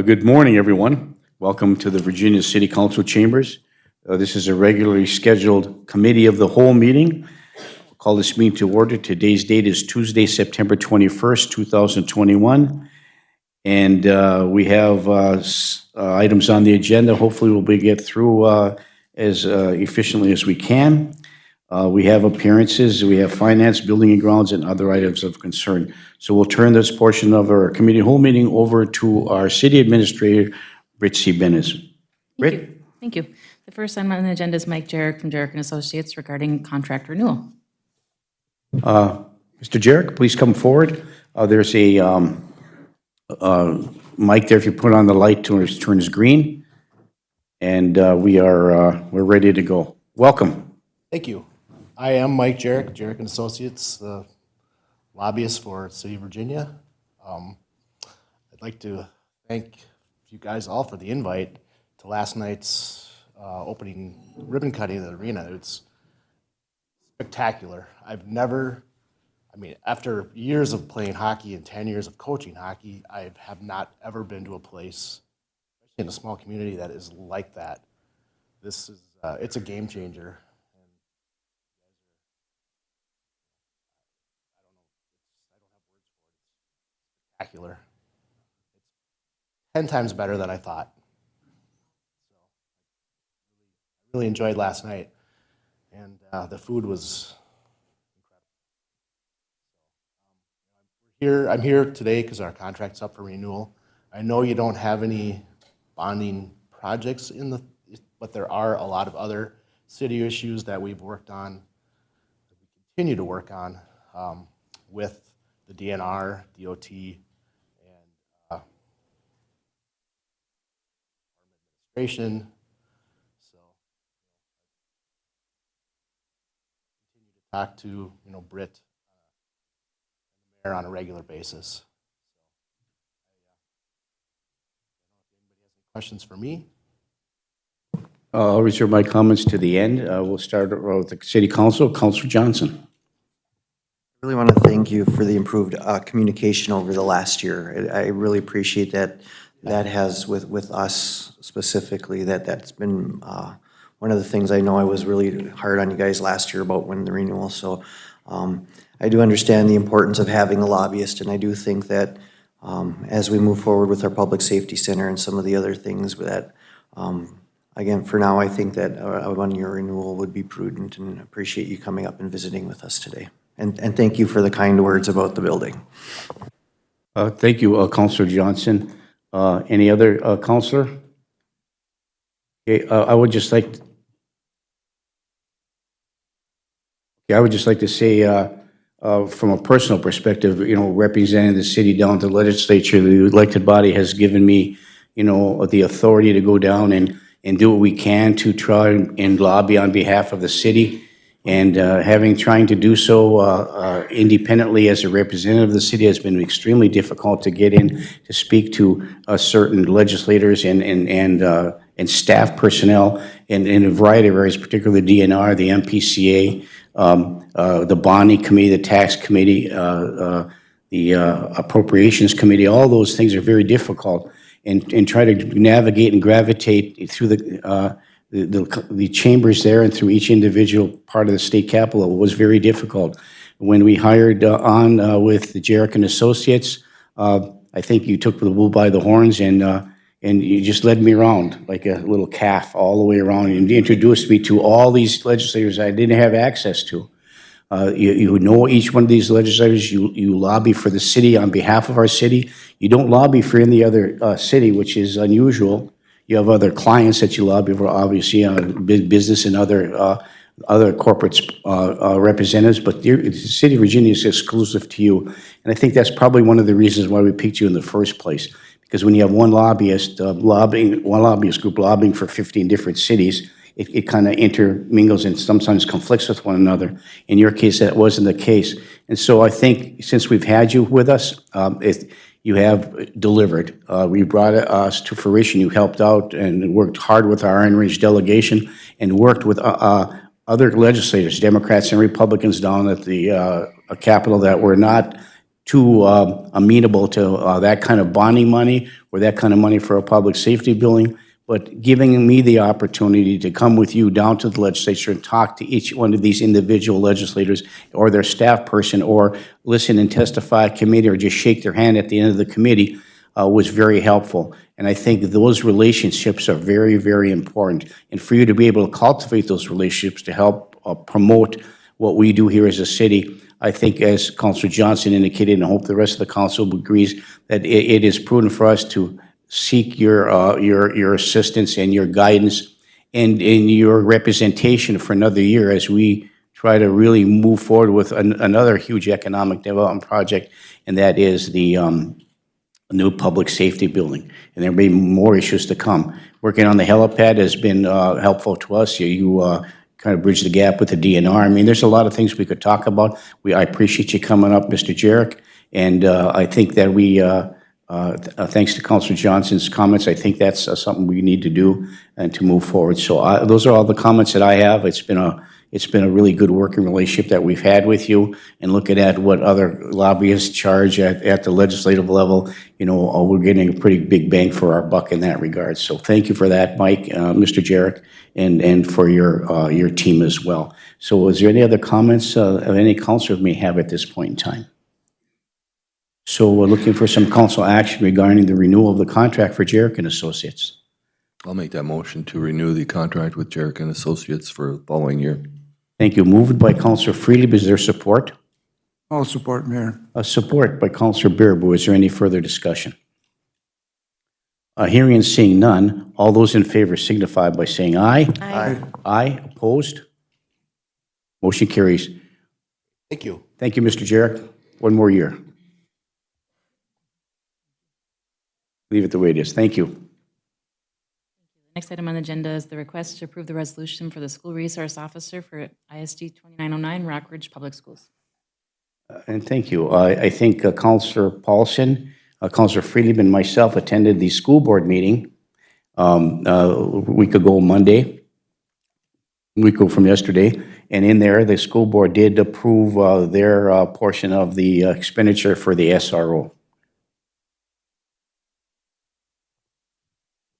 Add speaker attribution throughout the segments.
Speaker 1: Good morning, everyone. Welcome to the Virginia City Council Chambers. This is a regularly scheduled Committee of the Whole meeting. I'll call this meeting to order. Today's date is Tuesday, September 21st, 2021. And we have items on the agenda. Hopefully we'll get through as efficiently as we can. We have appearances, we have finance, building and grounds, and other items of concern. So we'll turn this portion of our committee whole meeting over to our city administrator, Britt C. Bennis. Britt?
Speaker 2: Thank you. The first item on the agenda is Mike Jarek from Jarek and Associates regarding contract renewal.
Speaker 1: Mr. Jarek, please come forward. There's a mic there. If you put on the light, turns green. And we're ready to go. Welcome.
Speaker 3: Thank you. I am Mike Jarek, Jarek and Associates, the lobbyist for City of Virginia. I'd like to thank you guys all for the invite to last night's opening ribbon cutting of the arena. It's spectacular. After years of playing hockey and 10 years of coaching hockey, I have not ever been to a place, especially in a small community, that is like that. This is, it's a game changer. Spectacular. It's 10 times better than I thought. So I really enjoyed last night, and the food was incredible. I'm here today because our contract's up for renewal. I know you don't have any bonding projects but there are a lot of other city issues that we've worked on, that we continue to work on with the DNR, DOT, and administration. So continue to talk to Britt and the mayor on a regular basis. So I don't know if anybody has any questions for me.
Speaker 1: I'll reserve my comments to the end. We'll start with the City Council. Councilor Johnson.
Speaker 4: I really want to thank you for the improved communication over the last year. I really appreciate that. That has, with us specifically, that's been one of the things. I know I was really hard on you guys last year about when the renewal. So I do understand the importance of having a lobbyist, and I do think that as we move forward with our public safety center and some of the other things that, again, for now, I think that a one-year renewal would be prudent, and appreciate you coming up and visiting with us today. And thank you for the kind words about the building.
Speaker 1: Thank you, Councilor Johnson. Any other councilor? Okay, I would just like to say, from a personal perspective, representing the city down to the legislature, the elected body has given me, the authority to go down and do what we can to try and lobby on behalf of the city. And trying to do so independently as a representative of the city has been extremely difficult to get in to speak to certain legislators and staff personnel in a variety of areas, particularly the DNR, the MPCA, the bonding committee, the tax committee, the appropriations committee. All those things are very difficult, and try to navigate and gravitate through the chambers there and through each individual part of the state capitol was very difficult. When we hired on with the Jarek and Associates, I think you took the bull by the horns and you just led me around like a little calf all the way around, and introduced me to all these legislators I didn't have access to. You know each one of these legislators. You lobby for the city on behalf of our city. You don't lobby for any other city, which is unusual. You have other clients that you lobby for, obviously, big business and other corporate representatives, but the city of Virginia is exclusive to you. And I think that's probably one of the reasons why we picked you in the first place. Because when you have one lobbyist group lobbying for 15 different cities, it kind of intermingles and sometimes conflicts with one another. In your case, that wasn't the case. And so I think since we've had you with us, you have delivered. We brought us to fruition. You helped out and worked hard with our Iron Ridge delegation and worked with other legislators, Democrats and Republicans down at the Capitol that were not too amenable to that kind of bonding money or that kind of money for a public safety building, but giving me the opportunity to come with you down to the legislature and talk to each one of these individual legislators or their staff person, or listen and testify at committee, or just shake their hand at the end of the committee, was very helpful. And I think those relationships are very, very important. And for you to be able to cultivate those relationships to help promote what we do here as a city, I think, as Councilor Johnson indicated, and I hope the rest of the council agrees, that it is prudent for us to seek your assistance and your guidance and your representation for another year as we try to really move forward with another huge economic development project, and that is the new public safety building. And there may be more issues to come. Working on the helipad has been helpful to us. You kind of bridge the gap with the DNR. I mean, there's a lot of things we could talk about. I appreciate you coming up, Mr. Jarek, and I think that thanks to Councilor Johnson's comments, I think that's something we need to do and to move forward. So those are all the comments that I have. It's been a really good working relationship that we've had with you, and looking at what other lobbyists charge at the legislative level, we're getting a pretty big bang for our buck in that regard. So thank you for that, Mike, Mr. Jarek, and for your team as well. So is there any other comments of any councilor may have at this point in time? So we're looking for some council action regarding the renewal of the contract for Jarek and Associates.
Speaker 5: I'll make that motion to renew the contract with Jarek and Associates for the following year.
Speaker 1: Thank you. Moved by Councilor Freely. Is there support?
Speaker 6: I'll support, Mayor.
Speaker 1: Support by Councilor Bearable. Is there any further discussion? Hearing and seeing none, all those in favor signify by saying aye.
Speaker 4: Aye.
Speaker 1: Aye. Opposed? Motion carries.
Speaker 3: Thank you.
Speaker 1: Thank you, Mr. Jarek. One more year. Leave it the way it is. Thank you.
Speaker 2: Next item on the agenda is the request to approve the resolution for the school resource officer for ISD 2909 Rockridge Public Schools.
Speaker 1: And thank you. I think Councilor Paulson, Councilor Freely, and myself attended the school board meeting a week ago Monday, a week ago from yesterday, and in there the school board did approve their portion of the expenditure for the SRO.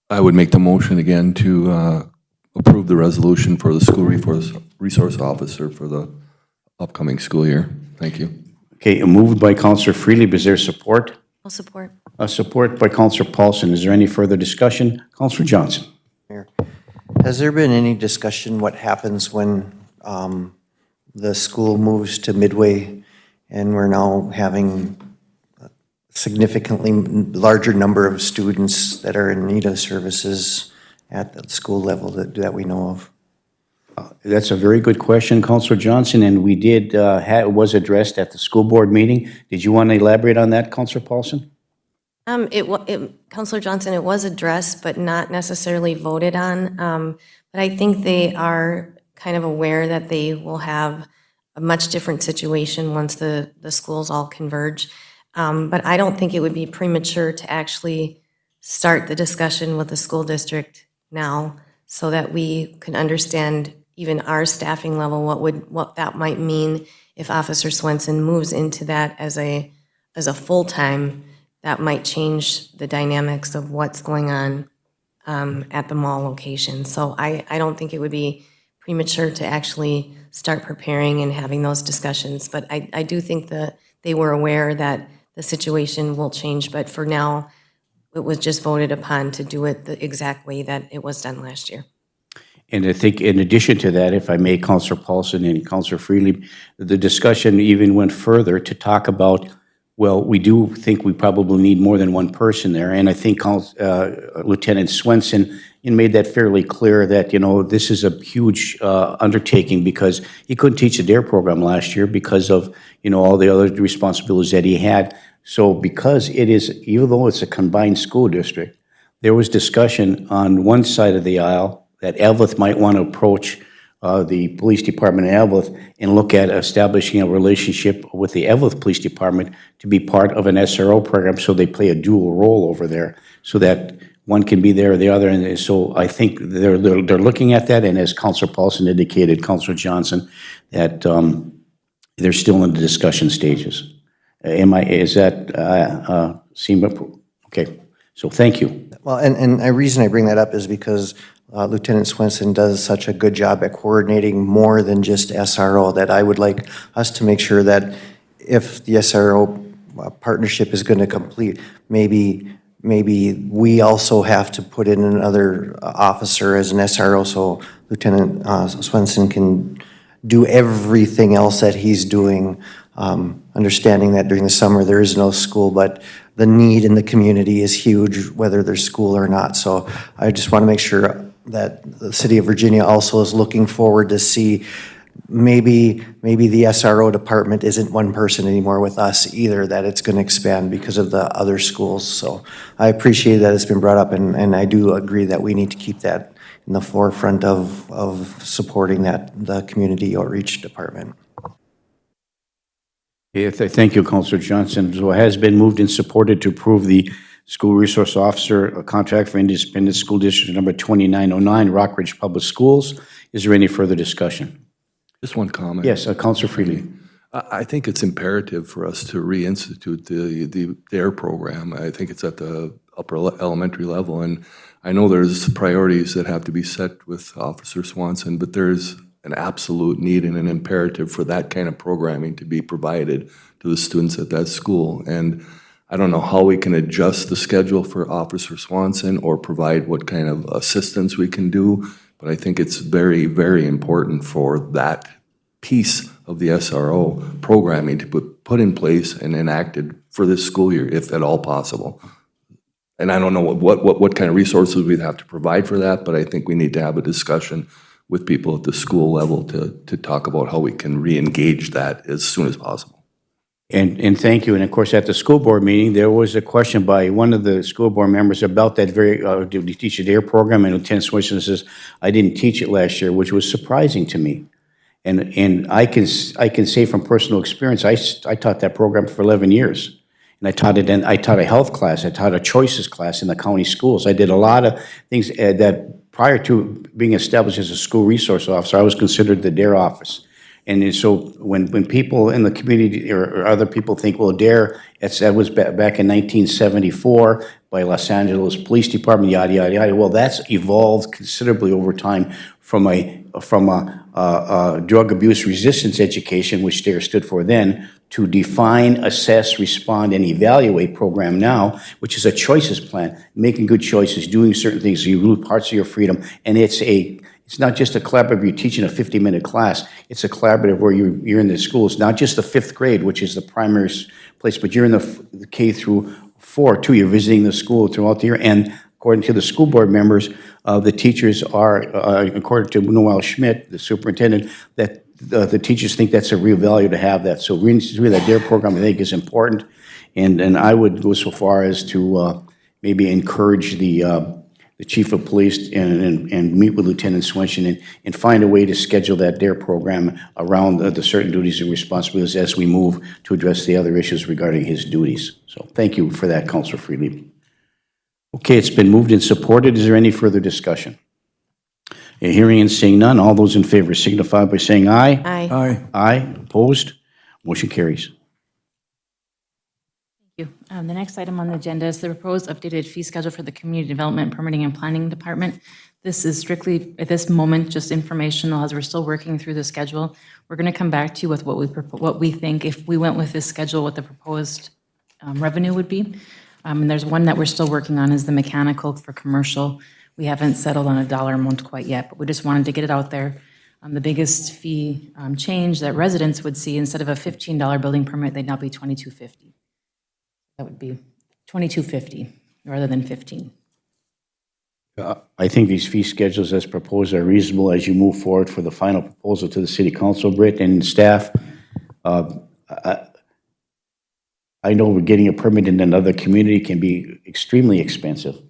Speaker 5: I would make the motion again to approve the resolution for the school resource officer for the upcoming school year. Thank you.
Speaker 1: Okay, moved by Councilor Freely. Is there support?
Speaker 2: I'll support.
Speaker 1: Support by Councilor Paulson. Is there any further discussion? Councilor Johnson.
Speaker 4: Mayor, has there been any discussion what happens when the school moves to Midway and we're now having a significantly larger number of students that are in need of services at the school level that we know of?
Speaker 1: That's a very good question, Councilor Johnson, and we did, it was addressed at the school board meeting. Did you want to elaborate on that, Councilor Paulson?
Speaker 7: Councilor Johnson, it was addressed, but not necessarily voted on. But I think they are kind of aware that they will have a much different situation once the schools all converge. But I don't think it would be premature to actually start the discussion with the school district now so that we can understand even our staffing level, what that might mean if Officer Swenson moves into that as a full-time. That might change the dynamics of what's going on at the mall location. So I don't think it would be premature to actually start preparing and having those discussions. But I do think that they were aware that the situation will change. But for now, it was just voted upon to do it the exact way that it was done last year.
Speaker 1: And I think in addition to that, if I may, Councilor Paulson and Councilor Freely, the discussion even went further to talk about, well, we do think we probably need more than one person there. And I think Lieutenant Swenson made that fairly clear that, this is a huge undertaking because he couldn't teach the DARE program last year because of, all the other responsibilities that he had. So because it is, even though it's a combined school district, there was discussion on one side of the aisle that Eveleth might want to approach the police department in Eveleth and look at establishing a relationship with the Eveleth Police Department to be part of an SRO program, so they play a dual role over there, so that one can be there or the other. And so I think they're looking at that, and as Councilor Paulson indicated, Councilor Johnson, that they're still in the discussion stages. Is that, seem, okay, so thank you.
Speaker 4: Well, and the reason I bring that up is because Lieutenant Swenson does such a good job at coordinating more than just SRO, that I would like us to make sure that if the SRO partnership is going to complete, maybe we also have to put in another officer as an SRO, so Lieutenant Swenson can do everything else that he's doing, understanding that during the summer there is no school, but the need in the community is huge, whether there's school or not. So I just want to make sure that the city of Virginia also is looking forward to see maybe the SRO department isn't one person anymore with us either, that it's going to expand because of the other schools. So I appreciate that it's been brought up, and I do agree that we need to keep that in the forefront of supporting the community outreach department.
Speaker 1: Yeah, thank you, Councilor Johnson. So it has been moved and supported to approve the school resource officer contract for Independent School District number 2909, Rockridge Public Schools. Is there any further discussion?
Speaker 5: Just one comment.
Speaker 1: Yes, Councilor Freely.
Speaker 5: I think it's imperative for us to reinstitute the DARE program. I think it's at the upper elementary level, and I know there's priorities that have to be set with Officer Swanson, but there's an absolute need and an imperative for that kind of programming to be provided to the students at that school. And I don't know how we can adjust the schedule for Officer Swanson or provide what kind of assistance we can do, but I think it's very, very important for that piece of the SRO programming to be put in place and enacted for this school year, if at all possible. And I don't know what kind of resources we'd have to provide for that, but I think we need to have a discussion with people at the school level to talk about how we can re-engage that as soon as possible.
Speaker 1: And thank you. And of course, at the school board meeting, there was a question by one of the school board members about that very, did we teach a DARE program? And Lieutenant Swenson says, I didn't teach it last year, which was surprising to me. And I can say from personal experience, I taught that program for 11 years. And I taught a health class, I taught a choices class in the county schools. I did a lot of things that prior to being established as a school resource officer, I was considered the DARE office. And so when people in the community or other people think, well, DARE, that was back in 1974 by Los Angeles Police Department, yada, yada, yada. Well, that's evolved considerably over time from a drug abuse resistance education, which DARE stood for then, to define, assess, respond, and evaluate program now, which is a choices plan, making good choices, doing certain things, you lose parts of your freedom, and it's not just a collaborative, you're teaching a 50-minute class, it's a collaborative where you're in the schools, not just the 5th grade, which is the primary place, but you're in the K through 4 too, you're visiting the school throughout the year, and according to the school board members, the teachers are, according to Noel Schmidt, the superintendent, that the teachers think that's a real value to have that. So really that DARE program, I think, is important. And I would go so far as to maybe encourage the chief of police and meet with Lieutenant Swenson and find a way to schedule that DARE program around the certain duties and responsibilities as we move to address the other issues regarding his duties. So thank you for that, Councilor Freely. Okay, it's been moved and supported. Is there any further discussion? Hearing and seeing none, all those in favor signify by saying aye.
Speaker 7: Aye.
Speaker 6: Aye.
Speaker 1: Aye, opposed? Motion carries.
Speaker 2: Thank you. The next item on the agenda is the proposed updated fee schedule for the Community Development, Permitting, and Planning Department. This is strictly, at this moment, just informational as we're still working through the schedule. We're going to come back to you with what we think, if we went with this schedule, what the proposed revenue would be. And there's one that we're still working on is the mechanical for commercial. We haven't settled on a dollar amount quite yet, but we just wanted to get it out there. The biggest fee change that residents would see, instead of a $15 building permit, they'd now be $22.50. That would be $22.50 rather than $15.
Speaker 1: I think these fee schedules as proposed are reasonable as you move forward for the final proposal to the City Council, Britt, and staff. I know getting a permit in another community can be extremely expensive.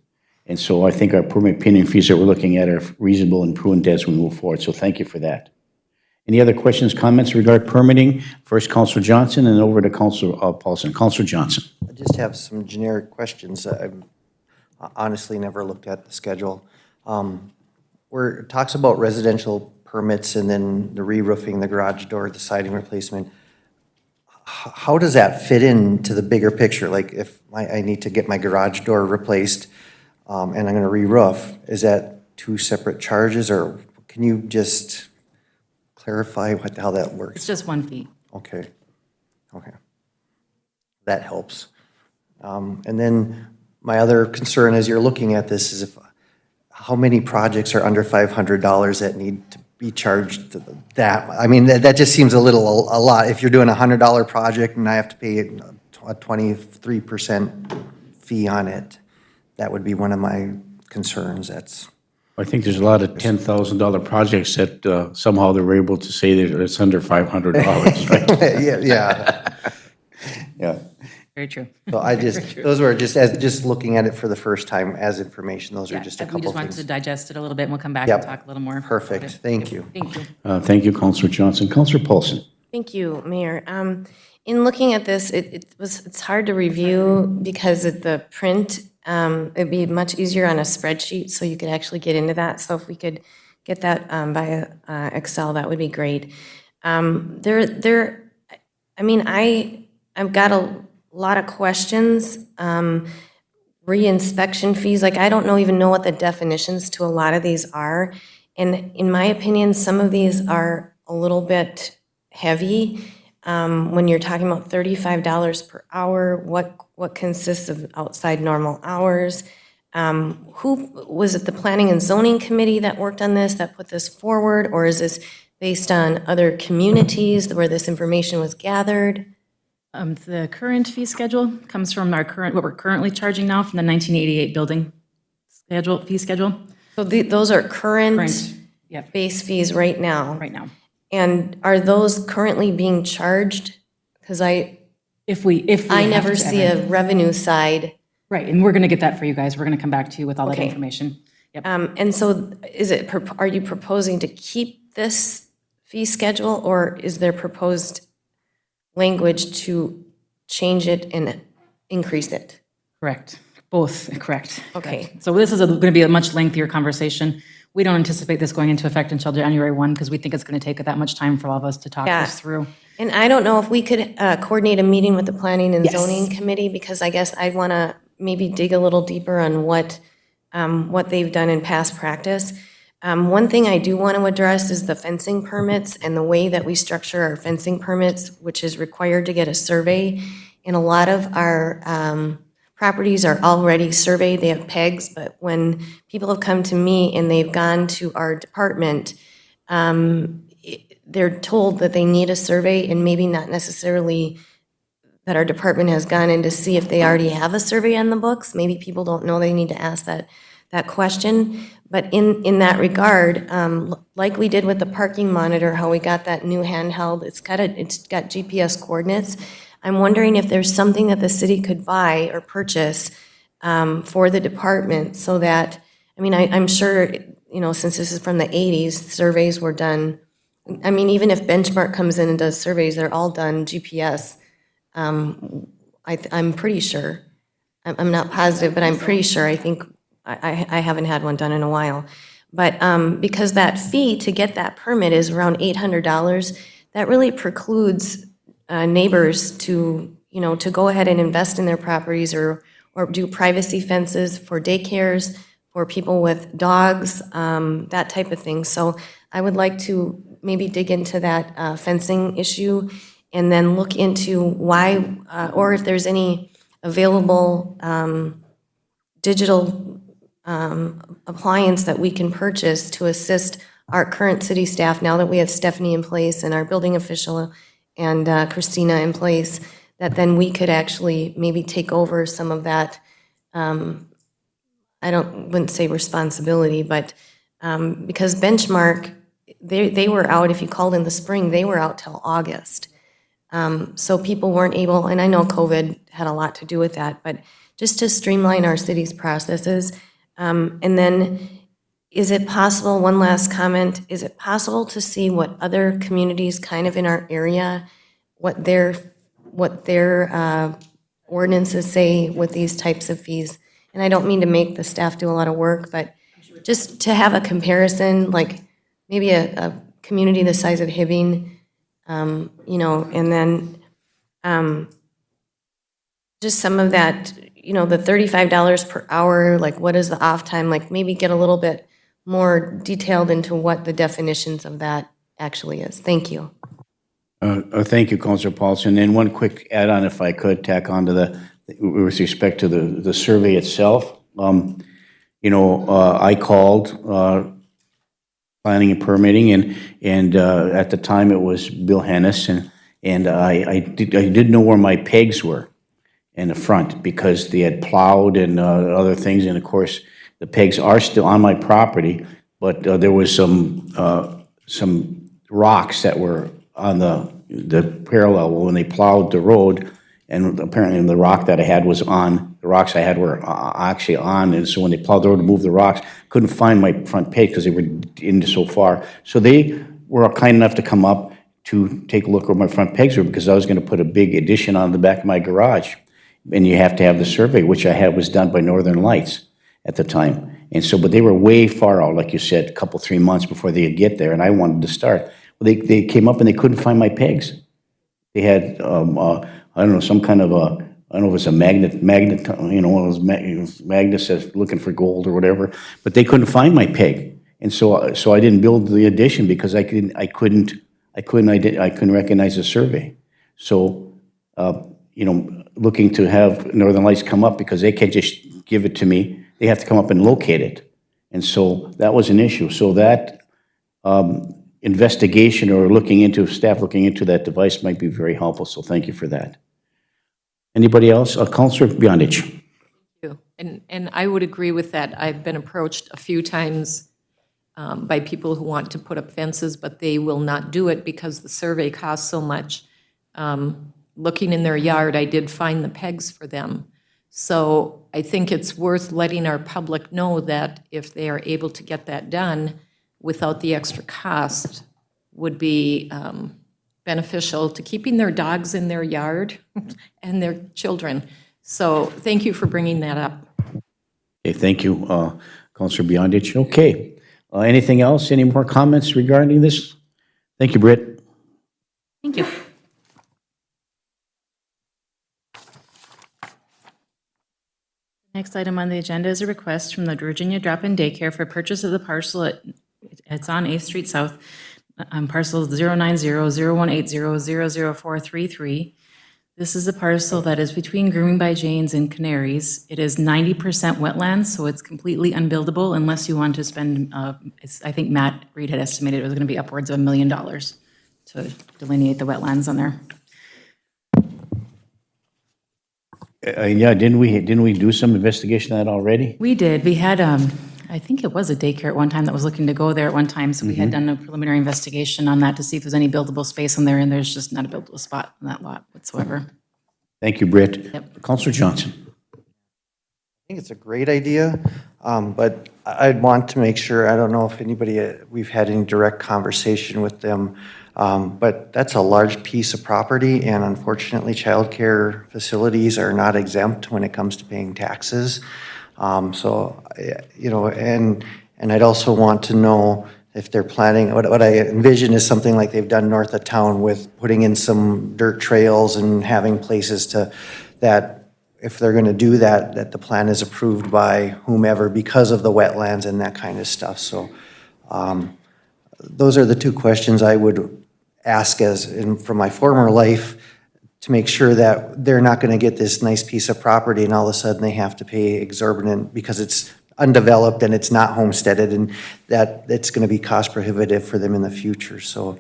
Speaker 1: And so I think our permit pending fees that we're looking at are reasonable and prudent as we move forward. So thank you for that. Any other questions, comments regarding permitting? First, Councilor Johnson, and over to Councilor Paulson. Councilor Johnson.
Speaker 4: I just have some generic questions. I've honestly never looked at the schedule. Where it talks about residential permits and then the re-roofing, the garage door, the siding replacement. how does that fit into the bigger picture? Like if I need to get my garage door replaced and I'm going to re-roof, is that two separate charges, or can you just clarify how that
Speaker 2: It's
Speaker 4: works?
Speaker 2: just 1 fee.
Speaker 4: Okay, okay. That helps. And then my other concern as you're looking at this is how many projects are under $500 that need to be charged that? I mean, that just seems a lot. If you're doing a $100 project and I have to pay a 23% fee on it, that would be one of my concerns. That's,
Speaker 1: I think there's a lot of $10,000 projects that somehow they're able to say that it's under $500, right?
Speaker 4: yeah.
Speaker 1: Yeah.
Speaker 2: Very true.
Speaker 4: So those were just looking at it for the first time as information, those are
Speaker 2: Yeah,
Speaker 4: just a
Speaker 2: we
Speaker 4: couple
Speaker 2: just wanted to
Speaker 4: things.
Speaker 2: digest it a little bit, and we'll come back
Speaker 4: Yep.
Speaker 2: and talk a little more. about
Speaker 4: Perfect,
Speaker 2: it.
Speaker 4: thank you.
Speaker 2: Thank you.
Speaker 1: Thank you, Counselor Johnson. Counselor Paulson.
Speaker 7: Thank you, Mayor. In looking at this, it's hard to review because of the print. It'd be much easier on a spreadsheet, so you could actually get into that. So if we could get that by Excel, that would be great. I've got a lot of questions. Re-inspection fees, like I don't even know what the definitions to a lot of these are. And in my opinion, some of these are a little bit heavy. When you're talking about $35 per hour, what consists of outside normal hours? Was it the Planning and Zoning Committee that worked on this, that put this forward? Or is this based on other communities where this information was gathered?
Speaker 2: The current fee schedule comes from what we're currently charging now from the 1988 building fee schedule.
Speaker 7: So those are current
Speaker 2: Current, yep,
Speaker 7: base fees right now?
Speaker 2: right now.
Speaker 7: And are those currently being charged? Because
Speaker 2: If we
Speaker 7: I
Speaker 2: have
Speaker 7: never
Speaker 2: to
Speaker 7: see
Speaker 2: ever-
Speaker 7: a revenue side.
Speaker 2: Right, and we're going to get that for you guys. We're going to come back to you with all that
Speaker 7: Okay.
Speaker 2: information. Yep.
Speaker 7: And so are you proposing to keep this fee schedule, or is there proposed language to change it and increase it?
Speaker 2: Correct. Both, correct.
Speaker 7: Okay.
Speaker 2: Correct. So this is going to be a much lengthier conversation. We don't anticipate this going into effect until January 1 because we think it's going to take that much time for all of us to talk
Speaker 7: Yeah.
Speaker 2: this through.
Speaker 7: And I don't know if we could coordinate a meeting with the Planning and
Speaker 2: Yes.
Speaker 7: Zoning Committee, because I guess I'd want to maybe dig a little deeper on what they've done in past practice. One thing I do want to address is the fencing permits and the way that we structure our fencing permits, which is required to get a survey. And a lot of our properties are already surveyed, they have pegs, but when people have come to me and they've gone to our department, they're told that they need a survey, and maybe not necessarily that our department has gone in to see if they already have a survey on the books. Maybe people don't know they need to ask that question. But in that regard, like we did with the parking monitor, how we got that new handheld, it's got GPS coordinates. I'm wondering if there's something that the city could buy or purchase for the department so that, I'm sure, since this is from the 80s, surveys were done. Even if Benchmark comes in and does surveys, they're all done GPS. I'm pretty sure. I'm not positive, but I'm pretty sure. I think I haven't had one done in a while. But because that fee to get that permit is around $800, that really precludes neighbors to go ahead and invest in their properties or do privacy fences for daycares, for people with dogs, that type of thing. So I would like to maybe dig into that fencing issue and then look into why, or if there's any available digital appliance that we can purchase to assist our current city staff, now that we have Stephanie in place and our building official and Christina in place, that then we could actually maybe take over some of that, wouldn't say responsibility, but because Benchmark, they were out, if you called in the spring, they were out till August. So people weren't able, and I know COVID had a lot to do with that, but just to streamline our city's processes. And then, is it possible, one last comment, is it possible to see what other communities kind of in our area, what their ordinances say with these types of fees? And I don't mean to make the staff do a lot of work, but just to have a comparison, like maybe a community the size of Hibbing, and then Just some of that, the $35 per hour, like what is the off time? Like maybe get a little bit more detailed into what the definitions of that actually is. Thank you.
Speaker 1: Thank you, Councilor Paulson. And one quick add-on, if I could, tack on to with respect to the survey itself. I called planning and permitting, and at the time it was Bill Hennis, and I didn't know where my pegs were in the front because they had plowed and other things, and of course the pegs are still on my property, but there was some rocks that were on the parallel when they plowed the road, and apparently the rock that I had was on, the rocks I had were actually on, and so when they plowed the road to move the rocks, couldn't find my front peg because they were in so far. So they were kind enough to come up to take a look where my front pegs were because I was going to put a big addition on the back of my garage. And you have to have the survey, which I had was done by Northern Lights at the time. And so, but they were way far out, like you said, a couple, 3 months before they could get there, and I wanted to start. Well, they came up and they couldn't find my pegs. They had, I don't know, some kind of a, I don't know if it's a magnet, one of those magnets that's looking for gold or whatever, but they couldn't find my peg. And so I didn't build the addition because I couldn't recognize the survey. So, looking to have Northern Lights come up because they can't just give it to me. They have to come up and locate it. And so that was an issue. So that investigation or staff looking into that device might be very helpful. So thank you for that. Anybody else? Councilor Beyondich.
Speaker 8: you. And I would agree with that. I've been approached a few times by people who want to put up fences, but they will not do it because the survey costs so much. Looking in their yard, I did find the pegs for them. So I think it's worth letting our public know that if they are able to get that done without the extra cost would be beneficial to keeping their dogs in their yard and their children. So thank you for bringing that up.
Speaker 1: Okay, thank you, Councilor Beyondich. Okay. Anything else? Any more comments regarding this? Thank you, Britt.
Speaker 2: Thank you. Next item on the agenda is a request from the Virginia Drop-In Daycare for purchase of the parcel it's on 8th Street South, parcel 090-0180-00433. This is a parcel that is between Grooming by Jane's and Canaries. It is 90% wetlands, so it's completely unbuildable unless you want to spend, I think Matt Reed had estimated it was going to be upwards of $1 million to delineate the wetlands on there.
Speaker 1: Yeah, didn't we do some investigation on that already?
Speaker 2: We did. We had, I think it was a daycare at one time that was looking to go there at one time, so we had done a preliminary investigation on that to see if there's any buildable space on there, and there's just not a buildable spot on that lot whatsoever.
Speaker 1: Thank you, Britt.
Speaker 2: Yep.
Speaker 1: Councilor Johnson.
Speaker 4: I think it's a great idea, but I'd want to make sure, I don't know if we've had any direct conversation with them, but that's a large piece of property, and unfortunately, childcare facilities are not exempt when it comes to paying taxes. So, and I'd also want to know if they're planning, what I envision is something like they've done north of town with putting in some dirt trails and having places that if they're going to do that, that the plan is approved by whomever because of the wetlands and that kind of stuff. So those are the two questions I would ask from my former life to make sure that they're not going to get this nice piece of property and all of a sudden they have to pay exorbitant because it's undeveloped and it's not homesteaded and that it's going to be cost prohibitive for them in the future. So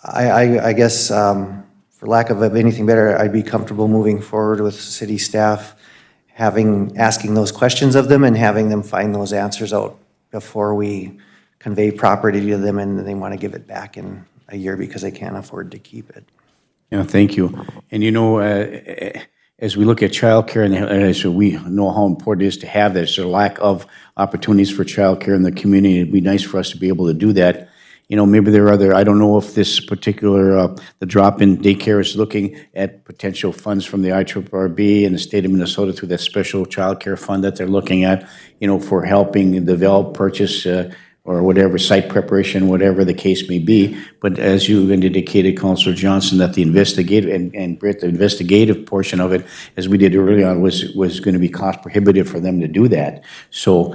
Speaker 4: I guess for lack of anything better, I'd be comfortable moving forward with city staff asking those questions of them and having them find those answers out before we convey property to them and they want to give it back in a year because they can't afford to keep it.
Speaker 1: Yeah, thank you. And as we look at childcare and as we know how important it is to have this, there's a lack of opportunities for childcare in the community. It'd be nice for us to be able to do that. Maybe there are other, I don't know if this particular, the drop-in daycare is looking at potential funds from the IRRB and the state of Minnesota through that special childcare fund that they're looking at, for helping develop, purchase, or whatever, site preparation, whatever the case may be. But as you indicated, Councilor Johnson, that the investigative, and Britt, the investigative portion of it, as we did early on, was going to be cost prohibitive for them to do that. So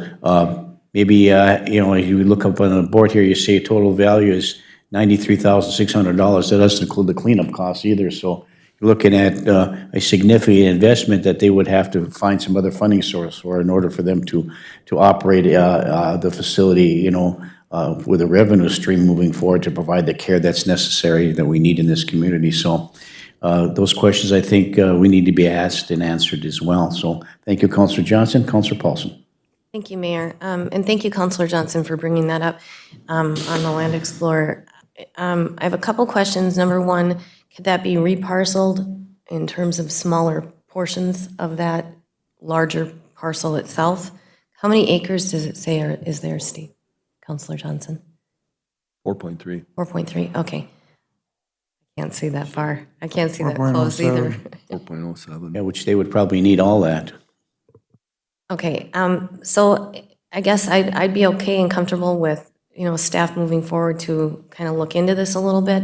Speaker 1: maybe, if you look up on the board here, you say total value is $93,600. That doesn't include the cleanup costs either. So you're looking at a significant investment that they would have to find some other funding source for in order for them to operate the facility, with a revenue stream moving forward to provide the care that's necessary that we need in this community. So those questions, I think, we need to be asked and answered as well. So thank you, Councilor Johnson. Councilor Paulson.
Speaker 7: Thank you, Mayor. And thank you, Councilor Johnson, for bringing that up on the Land Explorer. I have a couple questions. Number one, could that be reparceled in terms of smaller portions of that larger parcel itself? How many acres does it say is there, Steve? Councilor Johnson?
Speaker 5: 4.3.
Speaker 7: 4.3, okay. Can't see that far. I can't see that close either.
Speaker 5: 4.07.
Speaker 1: Yeah, which they would probably need all that.
Speaker 7: Okay, so I guess I'd be okay and comfortable with, staff moving forward to kind of look into this a little bit.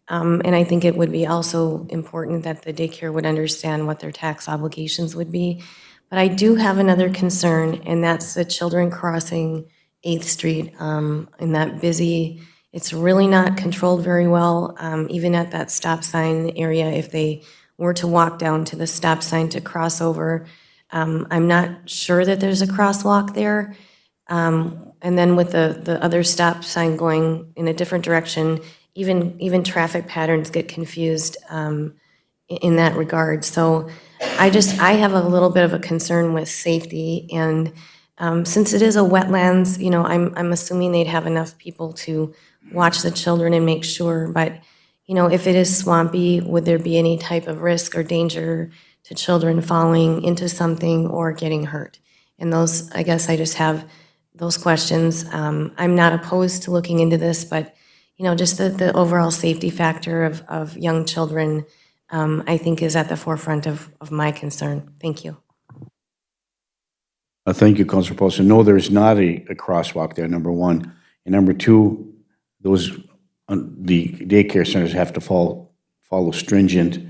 Speaker 7: And I think it would be also important that the daycare would understand what their tax obligations would be. But I do have another concern, and that's the children crossing 8th Street in that busy, it's really not controlled very well, even at that stop sign area. If they were to walk down to the stop sign to cross over, I'm not sure that there's a crosswalk there. And then with the other stop sign going in a different direction, even traffic patterns get confused in that regard. So I have a little bit of a concern with safety, and since it is a wetlands, I'm assuming they'd have enough people to watch the children and make sure. But if it is swampy, would there be any type of risk or danger to children falling into something or getting hurt? And those, I guess I just have those questions. I'm not opposed to looking into this, but just the overall safety factor of young children, I think is at the forefront of my concern. Thank you.
Speaker 1: Thank you, Councilor Paulson. No, there's not a crosswalk there, number one. And number two, the daycare centers have to follow stringent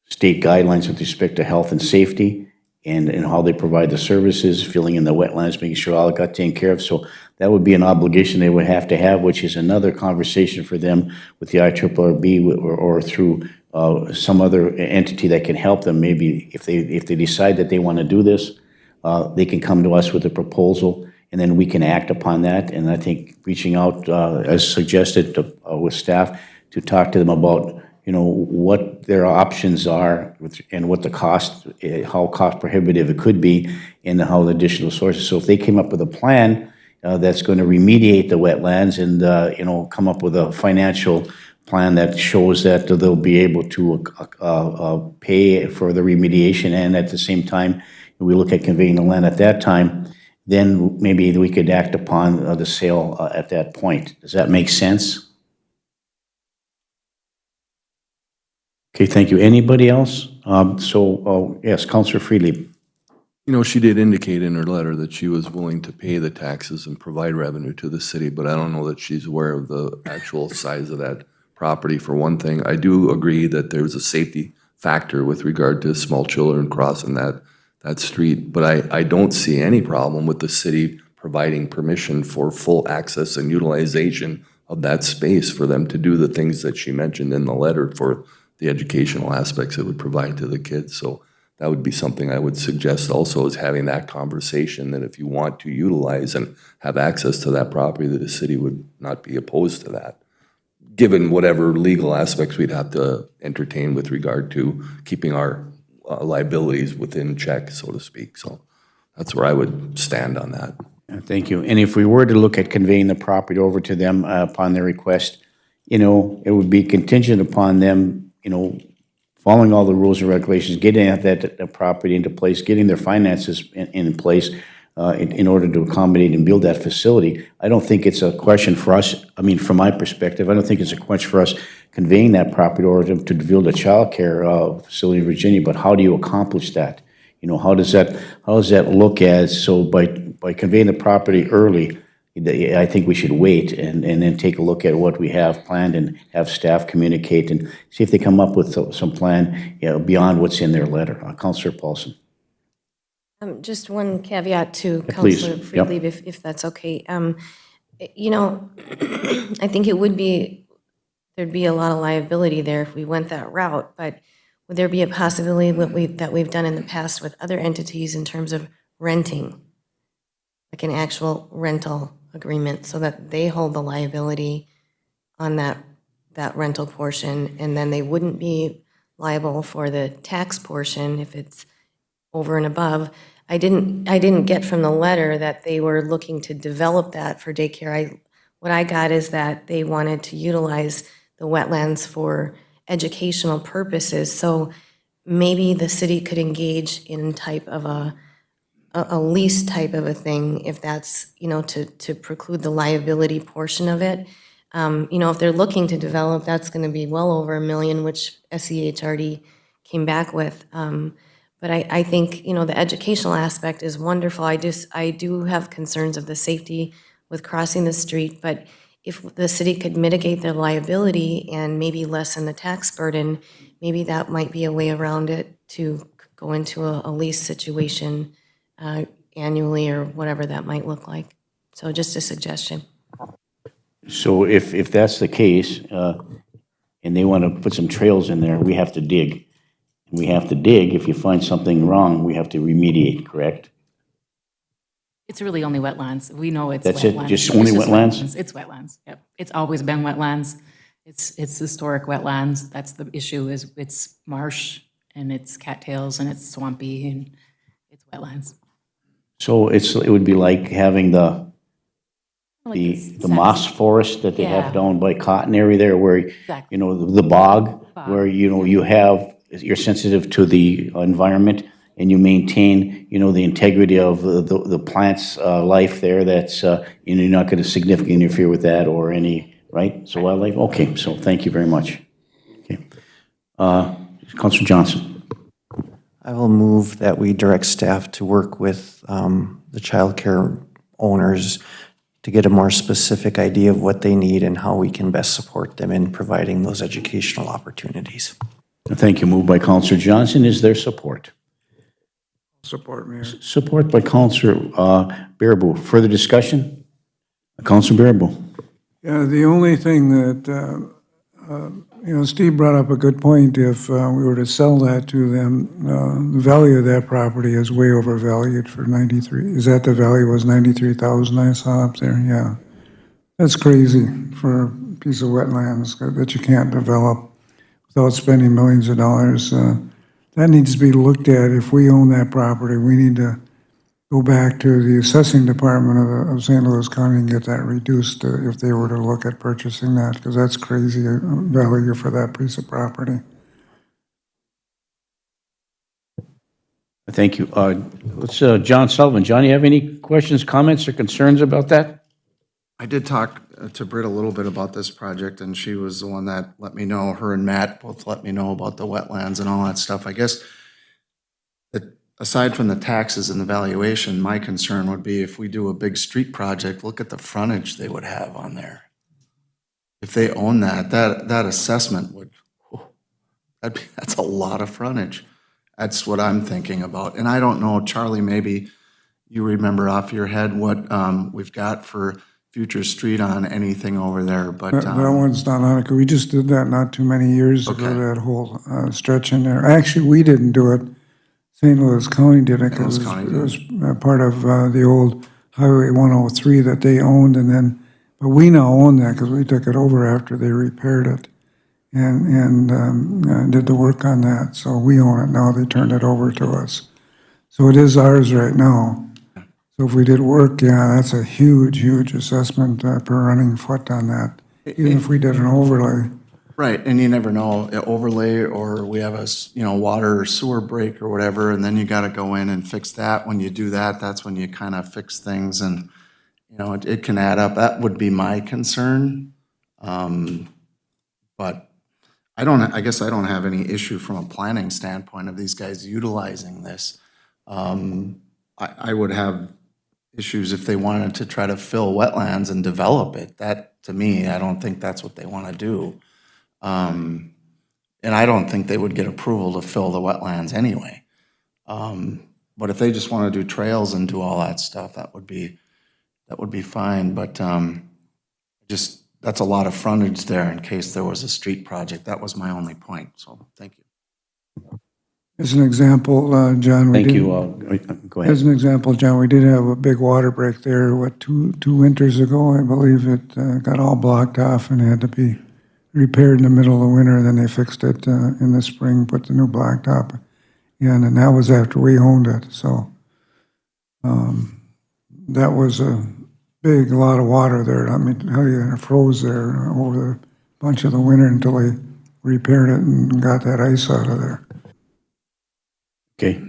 Speaker 1: state guidelines with respect to health and safety and how they provide the services, filling in the wetlands, making sure all got taken care of. So that would be an obligation they would have to have, which is another conversation for them with the IRRB or through some other entity that can help them. Maybe if they decide that they want to do this, they can come to us with a proposal, and then we can act upon that. And I think reaching out, as suggested with staff, to talk to them about what their options are and what the cost, how cost prohibitive it could be, and how the additional sources. So if they came up with a plan that's going to remediate the wetlands and come up with a financial plan that shows that they'll be able to pay for the remediation, and at the same time we look at conveying the land at that time, then maybe we could act upon the sale at that point. Does that make sense? Okay, thank you. Anybody else? Yes, Councilor Freely.
Speaker 5: She did indicate in her letter that she was willing to pay the taxes and provide revenue to the city, but I don't know that she's aware of the actual size of that property, for one thing. I do agree that there's a safety factor with regard to small children crossing that street, but I don't see any problem with the city providing permission for full access and utilization of that space for them to do the things that she mentioned in the letter for the educational aspects it would provide to the kids. So that would be something I would suggest also, is having that conversation, that if you want to utilize and have access to that property, that the city would not be opposed to that, given whatever legal aspects we'd have to entertain with regard to keeping our liabilities within check, so to speak. So that's where I would stand on that.
Speaker 1: Thank you. And if we were to look at conveying the property over to them upon their request, it would be contingent upon them, following all the rules and regulations, getting that property into place, getting their finances in place in order to accommodate and build that facility. I don't think it's a question for us. I mean, from my perspective, I don't think it's a question for us conveying that property or to build a child care facility in Virginia. But how do you accomplish that? How does that look as? So by conveying the property early, I think we should wait and then take a look at what we have planned and have staff communicate and see if they come up with some plan, beyond what's in their letter. Counselor Paulson.
Speaker 7: Just one caveat to
Speaker 1: please.
Speaker 7: Counselor
Speaker 1: Yep.
Speaker 7: Freely, if that's okay. You know, I think it would be, there'd be a lot of liability there if we went that route, but would there be a possibility that we've done in the past with other entities in terms of renting, like an actual rental agreement, so that they hold the liability on that rental portion, and then they wouldn't be liable for the tax portion if it's over and above? I didn't get from the letter that they were looking to develop that for daycare. What I got is that they wanted to utilize the wetlands for educational purposes. So maybe the city could engage in type of a lease type of a thing, if that's, to preclude the liability portion of it. If they're looking to develop, that's going to be well over $1 million, which SEH already came back with. But I think, the educational aspect is wonderful. I do have concerns of the safety with crossing the street, but if the city could mitigate their liability and maybe lessen the tax burden, maybe that might be a way around it to go into a lease situation annually or whatever that might look like. So just a suggestion.
Speaker 1: So if that's the case, and they want to put some trails in there, we have to dig. And we have to dig. If you find something wrong, we have to remediate, correct?
Speaker 2: It's really only wetlands. We know it's
Speaker 1: That's it?
Speaker 2: wetlands.
Speaker 1: Just only
Speaker 2: It's
Speaker 1: wetlands?
Speaker 2: It's wetlands, yep. It's always been wetlands. It's historic wetlands. That's the issue, is it's marsh and it's cattails and it's swampy and it's wetlands.
Speaker 1: So it would be like having the
Speaker 2: Like
Speaker 1: moss forest that they have
Speaker 2: Yeah.
Speaker 1: down by Cotton area there, where,
Speaker 2: Exactly.
Speaker 1: the bog, where, you're sensitive to the environment and you maintain, the integrity of the plant's life there. That's, you're not going to significantly interfere with that or any, right? So wildlife, okay, so thank you very much. Okay. Councilor Johnson.
Speaker 4: I will move that we direct staff to work with the childcare owners to get a more specific idea of what they need and how we can best support them in providing those educational opportunities.
Speaker 1: Thank you. Moved by Councilor Johnson. Is there support?
Speaker 6: Support, Mayor.
Speaker 1: Support by Councilor Bearable. Further discussion? Councilor Bearable.
Speaker 6: Yeah, the only thing that, Steve brought up a good point. If we were to sell that to them, the value of that property is way overvalued for 93. Is that the value was 93,000 I saw up there? Yeah. That's crazy for a piece of wetlands that you can't develop without spending millions of dollars. That needs to be looked at. If we own that property, we need to go back to the assessing department of St. Louis County and get that reduced if they were to look at purchasing that, because that's crazy value for that piece of property.
Speaker 1: Thank you. Let's, John Sullivan. John, you have any questions, comments, or concerns about that?
Speaker 9: I did talk to Britt a little bit about this project, and she was the one that let me know, her and Matt both let me know about the wetlands and all that stuff. I guess that aside from the taxes and the valuation, my concern would be if we do a big street project, look at the frontage they would have on there. If they own that assessment would, that's a lot of frontage. That's what I'm thinking about. And I don't know, Charlie, maybe you remember off your head what we've got for future street on anything over there, but.
Speaker 6: That one's not on it. We just did that not too many years ago,
Speaker 9: Okay.
Speaker 6: that whole stretch in there. Actually, we didn't do it. St. Louis County did it because
Speaker 9: St. Louis County
Speaker 6: it was part of the old Highway 103 that they owned, and then, but we now own that because we took it over after they repaired it and did the work on that. So we own it now. They turned it over to us. So it is ours right now. So if we did work, yeah, that's a huge, huge assessment per running foot on that, even if we did an overlay.
Speaker 9: Right, and you never know, overlay, or we have a, water or sewer break or whatever, and then you gotta go in and fix that. When you do that, that's when you kind of fix things, and, it can add up. That would be my concern. But I guess I don't have any issue from a planning standpoint of these guys utilizing this. I would have issues if they wanted to try to fill wetlands and develop it. That, to me, I don't think that's what they want to do. And I don't think they would get approval to fill the wetlands anyway. But if they just want to do trails and do all that stuff, that would be fine. But just, that's a lot of frontage there in case there was a street project. That was my only point, so thank you.
Speaker 6: As an example, John, we
Speaker 1: Thank
Speaker 6: did.
Speaker 1: you. Go ahead.
Speaker 6: As an example, John, we did have a big water break there, two winters ago, I believe. It got all blocked off and had to be repaired in the middle of the winter. Then they fixed it in the spring, put the new blacktop in, and that was after we owned it. So that was a lot of water there. I mean, how you froze there over a bunch of the winter until they repaired it and got that ice out of there.
Speaker 1: Okay.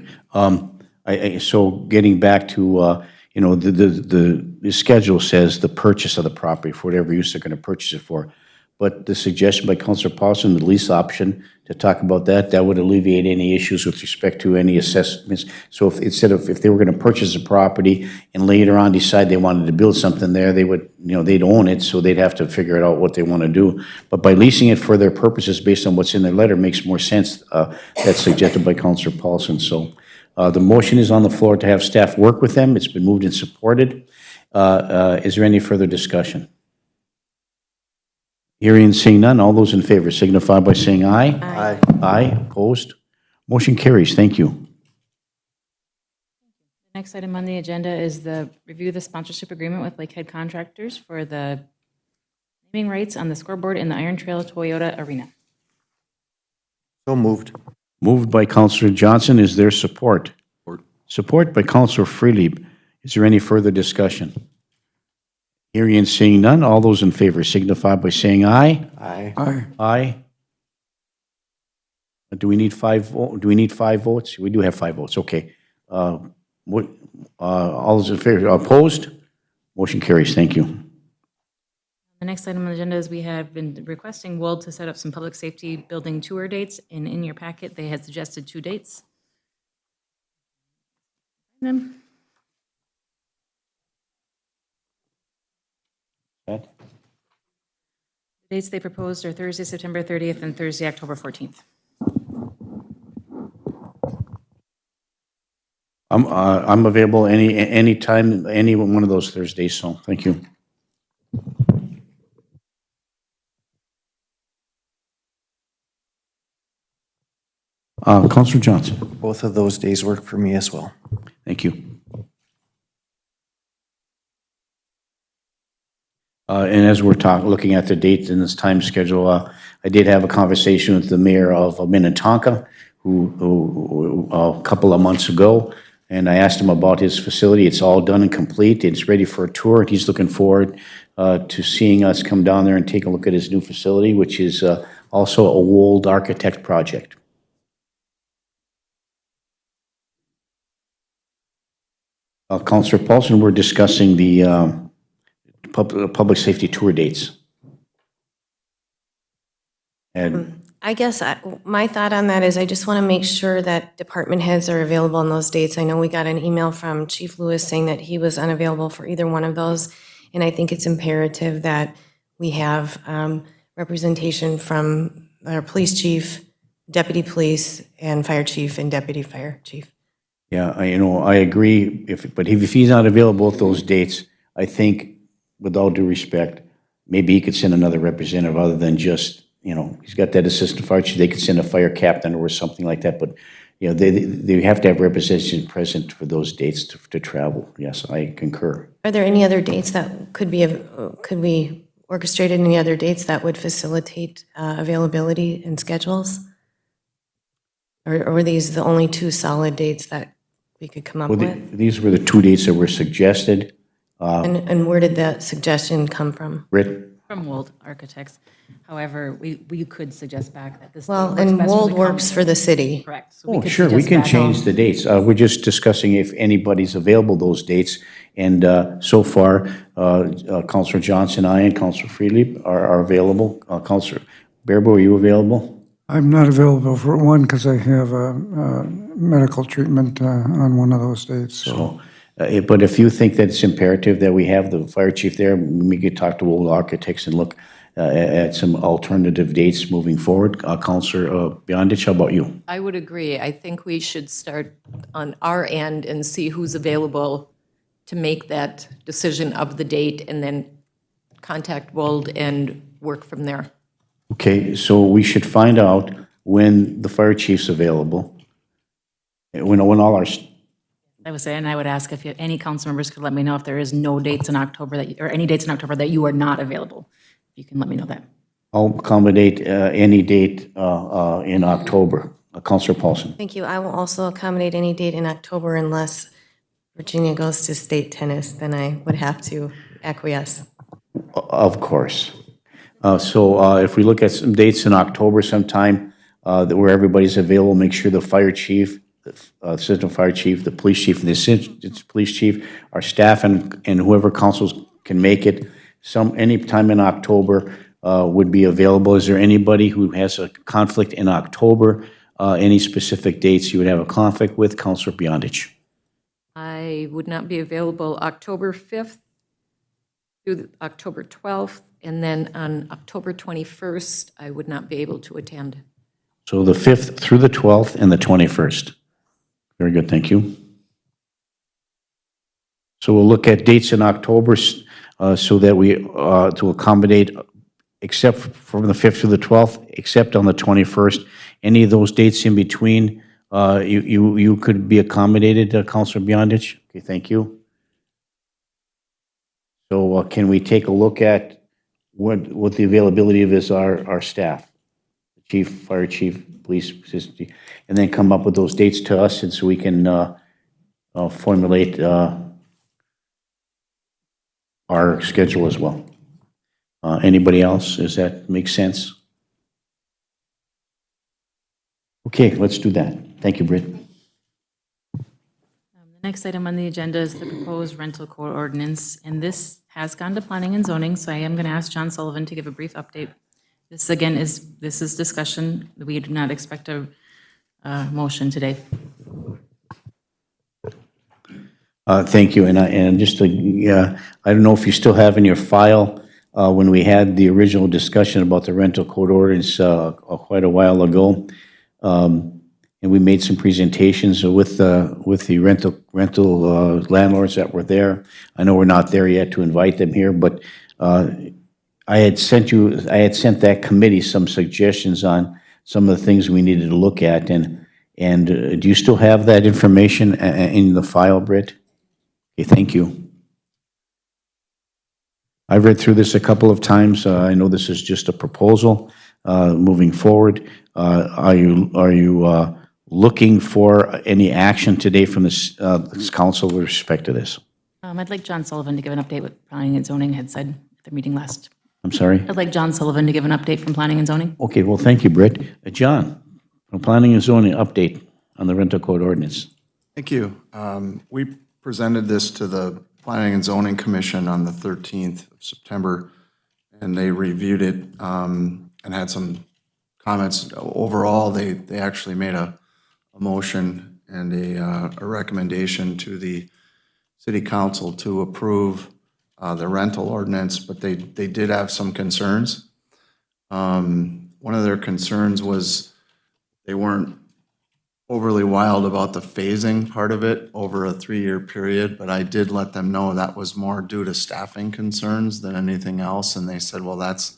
Speaker 1: So getting back to, the schedule says the purchase of the property for whatever use they're going to purchase it for. But the suggestion by Councilor Paulson, the lease option, to talk about that would alleviate any issues with respect to any assessments. So if they were going to purchase a property and later on decide they wanted to build something there, they would, they'd own it, so they'd have to figure it out what they want to do. But by leasing it for their purposes based on what's in their letter makes more sense. That's suggested by Councilor Paulson. So the motion is on the floor to have staff work with them. It's been moved and supported. Is there any further discussion? Hearing and seeing none, all those in favor signify by saying aye.
Speaker 4: Aye.
Speaker 1: Aye, opposed? Motion carries. Thank you.
Speaker 2: Next item on the agenda is the review the sponsorship agreement with Lakehead Contractors for the naming rights on the scoreboard in the Iron Trail Toyota Arena.
Speaker 4: So moved.
Speaker 1: Moved by Councilor Johnson. Is there support? Support by Councilor Freelieb. Is there any further discussion? Hearing and seeing none, all those in favor signify by saying aye.
Speaker 4: Aye.
Speaker 6: Aye.
Speaker 1: Aye. Do we need 5 votes? We do have 5 votes, okay. All those in favor, opposed? Motion carries, thank you.
Speaker 2: The next item on the agenda is we have been requesting Wold to set up some public safety building tour dates, and in your packet, they had suggested 2 dates.
Speaker 1: Ed?
Speaker 2: The dates they proposed are Thursday, September 30th, and Thursday, October 14th.
Speaker 1: I'm available any time, any one of those Thursdays, so thank you. Councilor Johnson.
Speaker 4: Both of those days work for me as well.
Speaker 1: Thank you. And as we're looking at the dates in this time schedule, I did have a conversation with the mayor of Minnetonka who a couple of months ago, and I asked him about his facility. It's all done and complete. It's ready for a tour. He's looking forward to seeing us come down there and take a look at his new facility, which is also a Wold architect project. Councilor Paulson, we're discussing the public safety tour dates. And
Speaker 7: I guess my thought on that is I just want to make sure that department heads are available on those dates. I know we got an email from Chief Lewis saying that he was unavailable for either one of those, and I think it's imperative that we have representation from our police chief, deputy police, and fire chief and deputy fire chief.
Speaker 1: yeah, I agree. But if he's not available at those dates, I think, with all due respect, maybe he could send another representative other than just, he's got that assistant fire chief. They could send a fire captain or something like that. But, they have to have representation present for those dates to travel. Yes, I concur.
Speaker 7: Are there any other dates that could we orchestrated any other dates that would facilitate availability and schedules? Or were these the only 2 solid dates that we could come up
Speaker 1: Well,
Speaker 7: with?
Speaker 1: these were the 2 dates that were suggested.
Speaker 7: And where did that suggestion come from?
Speaker 1: Britt?
Speaker 2: From Wold Architects. However, we could suggest back that this. date
Speaker 7: Well,
Speaker 2: works
Speaker 7: and
Speaker 2: best for
Speaker 7: Wold
Speaker 2: the
Speaker 7: works
Speaker 2: council.
Speaker 7: for the city.
Speaker 2: Correct. So
Speaker 1: Oh,
Speaker 2: could
Speaker 1: sure, we
Speaker 2: suggest
Speaker 1: can
Speaker 2: back
Speaker 1: change
Speaker 2: out.
Speaker 1: the dates. We're just discussing if anybody's available those dates. And so far, Councilor Johnson, I, and Councilor Freely are available. Councilor Bearbo, are you available?
Speaker 6: I'm not available for one because I have a medical treatment on one of those dates. So
Speaker 1: But if you think that it's imperative that we have the fire chief there, we could talk to Old Architects and look at some alternative dates moving forward. Counselor Beyondich, how about you?
Speaker 8: I would agree. I think we should start on our end and see who's available to make that decision of the date, and then contact Wold and work from there.
Speaker 1: Okay, so we should find out when the fire chief's available, when all our,
Speaker 2: I would say, and I would ask if any council members could let me know if there is no dates in October that, or any dates in October that you are not available. You can let me know that.
Speaker 1: I'll accommodate any date in October. Counselor Paulson.
Speaker 7: Thank you. I will also accommodate any date in October unless Virginia goes to state tennis, then I would have to acquiesce.
Speaker 1: Of course. So if we look at some dates in October sometime, where everybody's available, make sure the fire chief, the assistant fire chief, the police chief, and the assistant police chief, our staff, and whoever councils can make it, any time in October would be available. Is there anybody who has a conflict in October? Any specific dates you would have a conflict with? Councilor Beyondich.
Speaker 8: I would not be available October 5th through October 12th, and then on October 21st, I would not be able to attend.
Speaker 1: So the 5th through the 12th and the 21st. Very good, thank you. So we'll look at dates in October so that we, to accommodate, except from the 5th through the 12th, except on the 21st. Any of those dates in between, you could be accommodated, Councilor Beyondich? Okay, thank you. So can we take a look at what the availability of is our staff? Chief, fire chief, police assistant chief, and then come up with those dates to us, and so we can formulate our schedule as well. Anybody else? Does that make sense? Okay, let's do that. Thank you, Britt.
Speaker 2: The next item on the agenda is the proposed rental code ordinance, and this has gone to planning and zoning, so I am going to ask John Sullivan to give a brief update. This, again, is discussion. We do not expect a motion today.
Speaker 1: Thank you, and just to, I don't know if you still have in your file, when we had the original discussion about the rental code ordinance quite a while ago, and we made some presentations with the rental landlords that were there. I know we're not there yet to invite them here, but I had sent that committee some suggestions on some of the things we needed to look at, and do you still have that information in the file, Britt? Okay, thank you. I've read through this a couple of times. I know this is just a proposal moving forward. Are you looking for any action today from this council with respect to this?
Speaker 2: I'd like John Sullivan to give an update what planning and zoning had said at the meeting last.
Speaker 1: I'm sorry?
Speaker 2: I'd like John Sullivan to give an update from planning and zoning.
Speaker 1: Okay, well, thank you, Britt. John, from planning and zoning, update on the rental code ordinance.
Speaker 9: Thank you. We presented this to the Planning and Zoning Commission on the 13th of September, and they reviewed it and had some comments. Overall, they actually made a motion and a recommendation to the city council to approve the rental ordinance, but they did have some concerns. One of their concerns was they weren't overly wild about the phasing part of it over a 3-year period, but I did let them know that was more due to staffing concerns than anything else, and they said, well, that's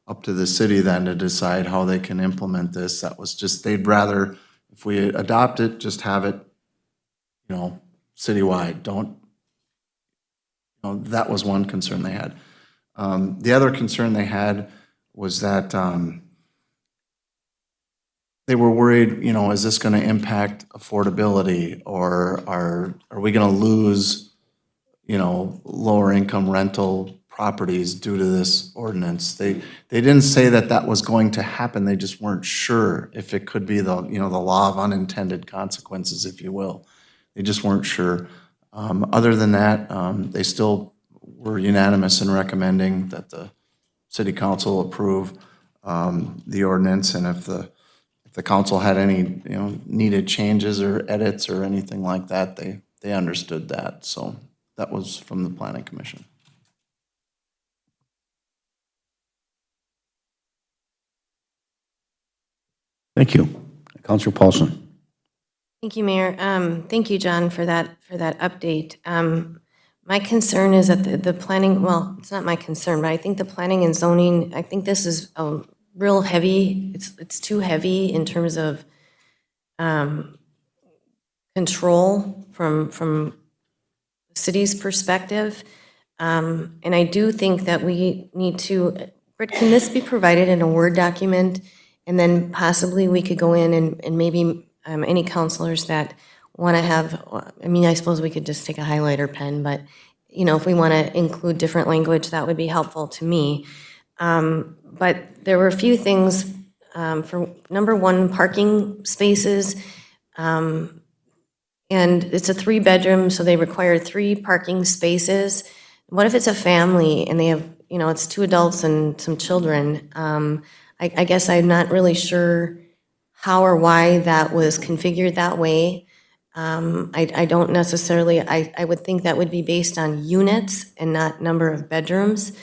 Speaker 9: up to the city then to decide how they can implement this. That was just, they'd rather, if we adopt it, just have it, citywide. That was one concern they had. The other concern they had was that they were worried, is this going to impact affordability, or are we going to lose, lower income rental properties due to this ordinance? They didn't say that was going to happen. They just weren't sure if it could be the law of unintended consequences, if you will. They just weren't sure. Other than that, they still were unanimous in recommending that the city council approve the ordinance, and if the council had any needed changes or edits or anything like that, they they understood that. So that was from the planning commission.
Speaker 1: Thank you. Counselor Paulson.
Speaker 7: Thank you, Mayor. Thank you, John, for that update. My concern is that the planning, well, it's not my concern, but I think the planning and zoning, I think this is a real heavy, it's too heavy in terms of control from the city's perspective. And I do think that we need to, Britt, can this be provided in a Word document? And then possibly we could go in and maybe any counselors that want to have, I mean, I suppose we could just take a highlighter pen, but, you know, if we want to include different language, that would be helpful to me. But there were a few things, for number one, parking spaces. And it's a 3-bedroom, so they require 3 parking spaces. What if it's a family and they have, you know, it's 2 adults and some children? I guess I'm not really sure how or why that was configured that way. I don't necessarily, I would think that would be based on units and not number of bedrooms.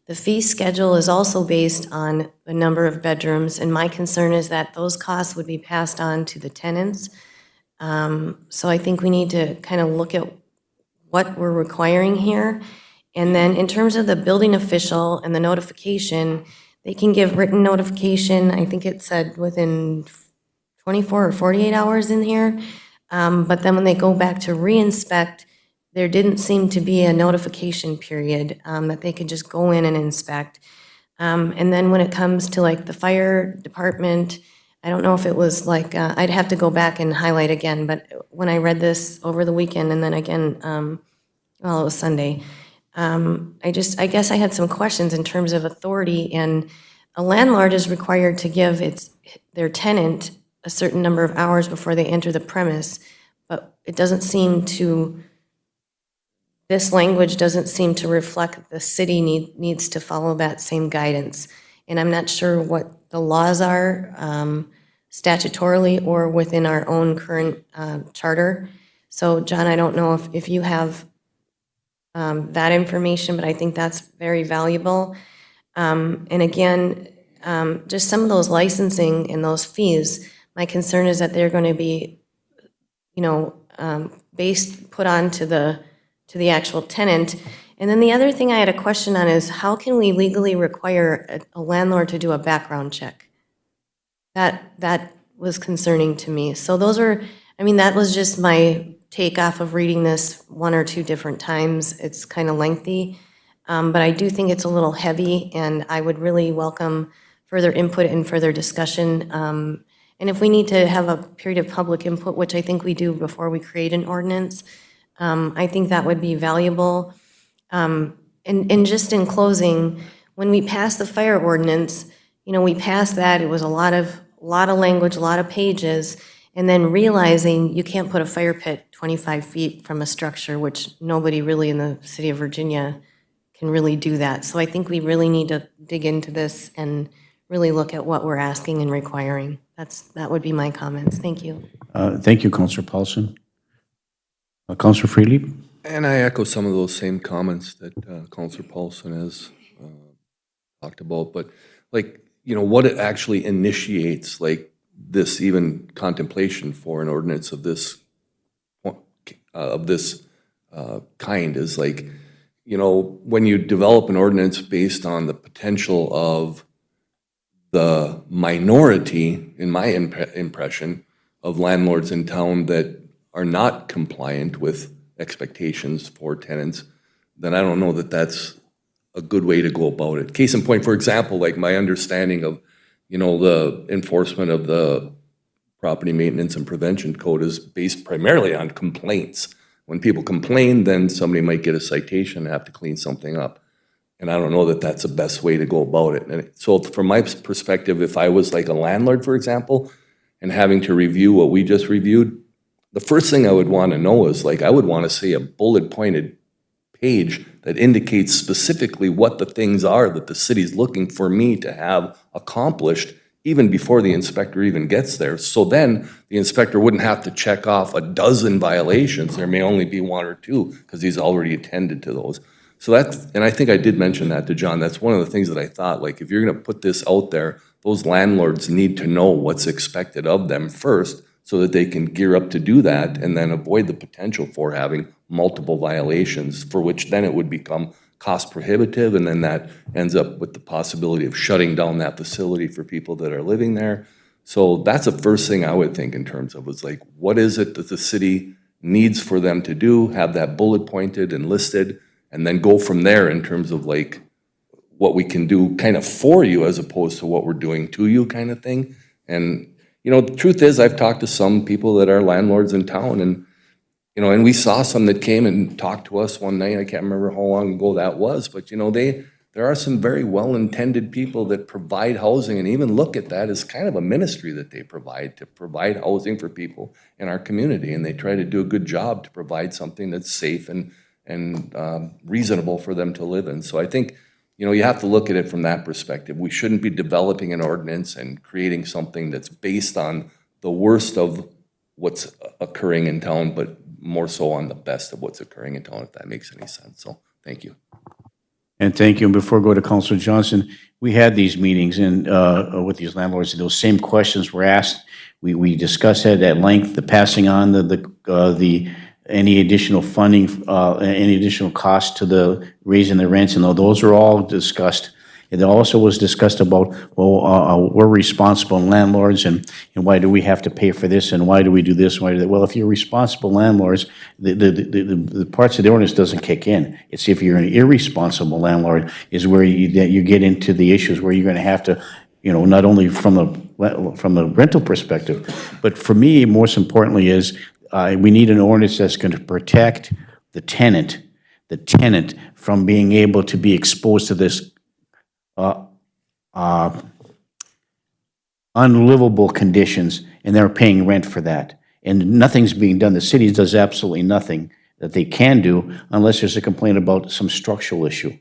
Speaker 7: The fee schedule is also based on the number of bedrooms, and my concern is that those costs would be passed on to the tenants. So I think we need to kind of look at what we're requiring here. And then in terms of the building official and the notification, they can give written notification, I think it said within 24 or 48 hours in here. But then when they go back to re-inspect, there didn't seem to be a notification period that they could just go in and inspect. And then when it comes to like the fire department, I don't know if it was like, I'd have to go back and highlight again, but when I read this over the weekend and then again, well, it was Sunday, I guess I had some questions in terms of authority, and a landlord is required to give their tenant a certain number of hours before they enter the premise, but it doesn't seem to, this language doesn't seem to reflect that the city needs to follow that same guidance. And I'm not sure what the laws are statutorily or within our own current charter. So, John, I don't know if you have that information, but I think that's very valuable. And again, just some of those licensing and those fees, my concern is that they're going to be, you know, put on to the actual tenant. And then the other thing I had a question on is how can we legally require a landlord to do a background check? That was concerning to me. So those are, I mean, that was just my take off of reading this 1 or 2 different times. It's kind of lengthy, but I do think it's a little heavy, and I would really welcome further input and further discussion. And if we need to have a period of public input, which I think we do before we create an ordinance, I think that would be valuable. And just in closing, when we passed the fire ordinance, you know, we passed that, it was a lot of language, a lot of pages, and then realizing you can't put a fire pit 25 feet from a structure, which nobody really in the city of Virginia can really do that. So I think we really need to dig into this and really look at what we're asking and requiring. That would be my comments. Thank you.
Speaker 1: Thank you, Counselor Paulson. Counselor Freely?
Speaker 5: And I echo some of those same comments that Counselor Paulson has talked about, but like, you know, what it actually initiates, like this even contemplation for an ordinance of this kind is like, you know, when you develop an ordinance based on the potential of the minority, in my impression, of landlords in town that are not compliant with expectations for tenants, then I don't know that that's a good way to go about it. Case in point, for example, like my understanding of, you know, the enforcement of the property maintenance and prevention code is based primarily on complaints. When people complain, then somebody might get a citation and have to clean something up. And I don't know that that's the best way to go about it. And so from my perspective, if I was like a landlord, for example, and having to review what we just reviewed, the first thing I would want to know is like, I would want to see a bullet pointed page that indicates specifically what the things are that the city's looking for me to have accomplished even before the inspector even gets there. So then the inspector wouldn't have to check off a dozen violations. There may only be one or two because he's already attended to those. So that's, and I think I did mention that to John. That's one of the things that I thought, like, if you're going to put this out there, those landlords need to know what's expected of them first so that they can gear up to do that and then avoid the potential for having multiple violations, for which then it would become cost prohibitive, and then that ends up with the possibility of shutting down that facility for people that are living there. So that's the first thing I would think in terms of, is like, what is it that the city needs for them to do, have that bullet pointed and listed, and then go from there in terms of like what we can do kind of for you as opposed to what we're doing to you kind of thing. And, you know, the truth is, I've talked to some people that are landlords in town, and you know, and we saw some that came and talked to us one night. I can't remember how long ago that was, but you know, there are some very well-intended people that provide housing and even look at that as kind of a ministry that they provide, to provide housing for people in our community. And they try to do a good job to provide something that's safe and reasonable for them to live in. So I think, you know, you have to look at it from that perspective. We shouldn't be developing an ordinance and creating something that's based on the worst of what's occurring in town, but more so on the best of what's occurring in town, if that makes any sense. So, thank you.
Speaker 1: And thank you. And before I go to Councilor Johnson, we had these meetings and with these landlords, and those same questions were asked. We discussed it at length, the passing on the any additional funding, any additional cost to the raising the rents, and those are all discussed. And there also was discussed about, well, we're responsible landlords, and why do we have to pay for this, and why do we do this, why do that? Well, if you're responsible landlords, the parts of the ordinance doesn't kick in. It's if you're an irresponsible landlord is where you get into the issues where you're going to have to, you know, not only from the rental perspective, but for me, most importantly is we need an ordinance that's going to protect the tenant from being able to be exposed to this unlivable conditions, and they're paying rent for that. And nothing's being done. The city does absolutely nothing that they can do unless there's a complaint about some structural issue.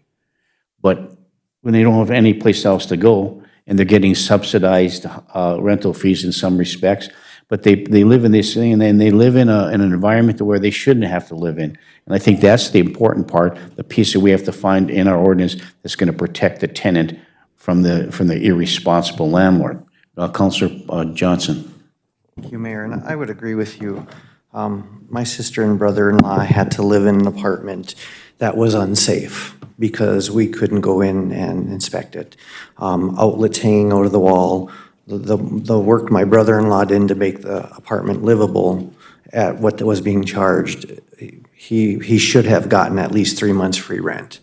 Speaker 1: But when they don't have any place else to go, and they're getting subsidized rental fees in some respects, but they live in this thing, and they live in an environment where they shouldn't have to live in. And I think that's the important part, the piece that we have to find in our ordinance that's going to protect the tenant from the irresponsible landlord. Councilor Johnson.
Speaker 4: Thank you, Mayor, and I would agree with you. My sister and brother-in-law had to live in an apartment that was unsafe because we couldn't go in and inspect it. Outlets hanging out of the wall. The work my brother-in-law did to make the apartment livable at what was being charged, he should have gotten at least 3 months free rent.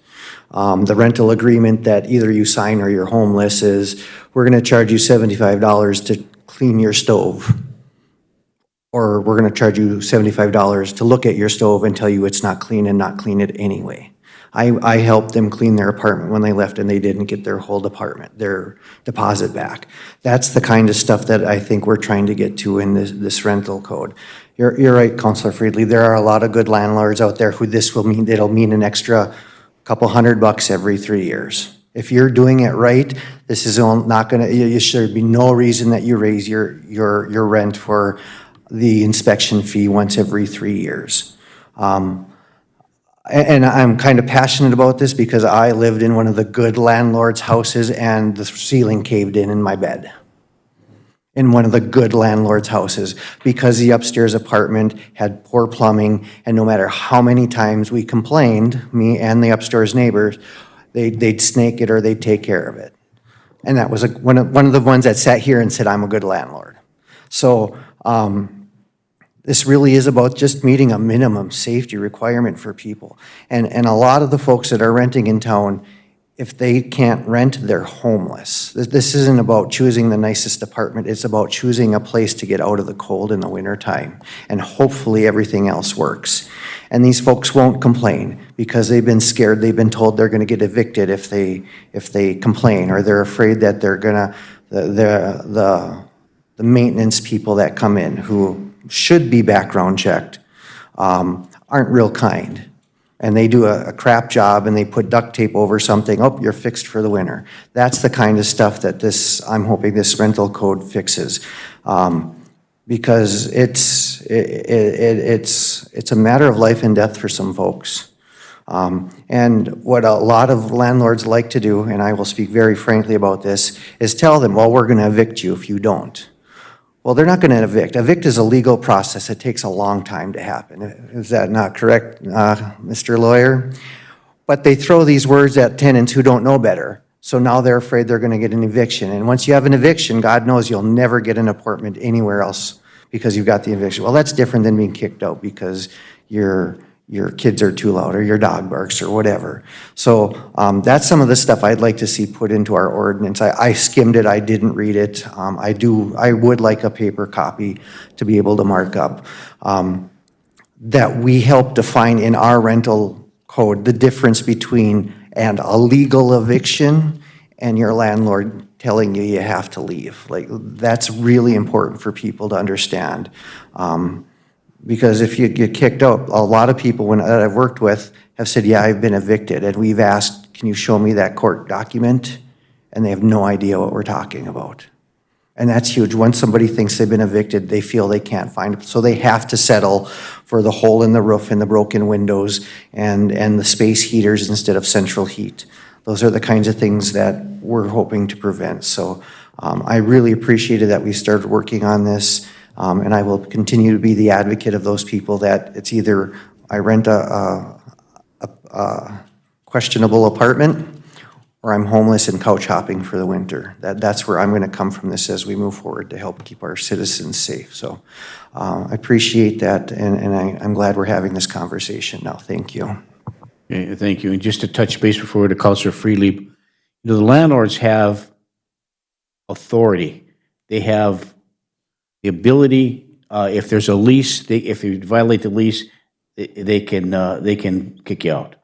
Speaker 4: The rental agreement that either you sign or you're homeless is, we're going to charge you $75 to clean your stove, or we're going to charge you $75 to look at your stove and tell you it's not clean and not clean it anyway. I helped them clean their apartment when they left, and they didn't get their whole their deposit back. That's the kind of stuff that I think we're trying to get to in this rental code. You're right, Councilor Friedley. There are a lot of good landlords out there who this will mean, it'll mean an extra couple $100 every 3 years. If you're doing it right, this is not going to, there should be no reason that you raise your rent for the inspection fee once every 3 years. And I'm kind of passionate about this because I lived in one of the good landlords' houses and the ceiling caved in my bed. In one of the good landlords' houses because the upstairs apartment had poor plumbing, and no matter how many times we complained, me and the upstairs neighbors, they'd snake it or they'd take care of it. And that was one of the ones that sat here and said, I'm a good landlord. So this really is about just meeting a minimum safety requirement for people. And a lot of the folks that are renting in town, if they can't rent, they're homeless. This isn't about choosing the nicest apartment. It's about choosing a place to get out of the cold in the wintertime. And hopefully everything else works. And these folks won't complain because they've been scared. They've been told they're going to get evicted if they complain, or they're afraid that they're going to, the maintenance people that come in who should be background checked aren't real kind. and they do a crap job and they put duct tape over something, oh, you're fixed for the winter. That's the kind of stuff that I'm hoping this rental code fixes. Because it's a matter of life and death for some folks. And what a lot of landlords like to do, and I will speak very frankly about this, is tell them, well, we're gonna evict you if you don't. Well, they're not gonna evict. Evict is a legal process. It takes a long time to happen. Is that not correct, Mr. Lawyer? But they throw these words at tenants who don't know better. So now they're afraid they're gonna get an eviction. And once you have an eviction, God knows you'll never get an apartment anywhere else because you've got the eviction. Well, that's different than being kicked out because your kids are too loud or your dog barks or whatever. So that's some of the stuff I'd like to see put into our ordinance. I skimmed it, I didn't read it. I would like a paper copy to be able to mark up. That we help define in our rental code the difference between a legal eviction and your landlord telling you you have to leave. Like, that's really important for people to understand. Because if you get kicked out, a lot of people that I've worked with have said, yeah, I've been evicted. And we've asked, can you show me that court document? And they have no idea what we're talking about. And that's huge. Once somebody thinks they've been evicted, they feel they can't find it. So they have to settle for the hole in the roof and the broken windows and the space heaters instead of central heat. Those are the kinds of things that we're hoping to prevent. So I really appreciated that we started working on this. And I will continue to be the advocate of those people that it's either I rent a questionable apartment or I'm homeless and couch hopping for the winter. That's where I'm going to come from this as we move forward to help keep our citizens safe. So I appreciate that, and I'm glad we're having this conversation now. Thank you.
Speaker 1: Okay, thank you. And just to touch base before we go to Councilor Freely, the landlords have authority. They have the ability, if there's a lease, if you violate the lease, they can kick you out.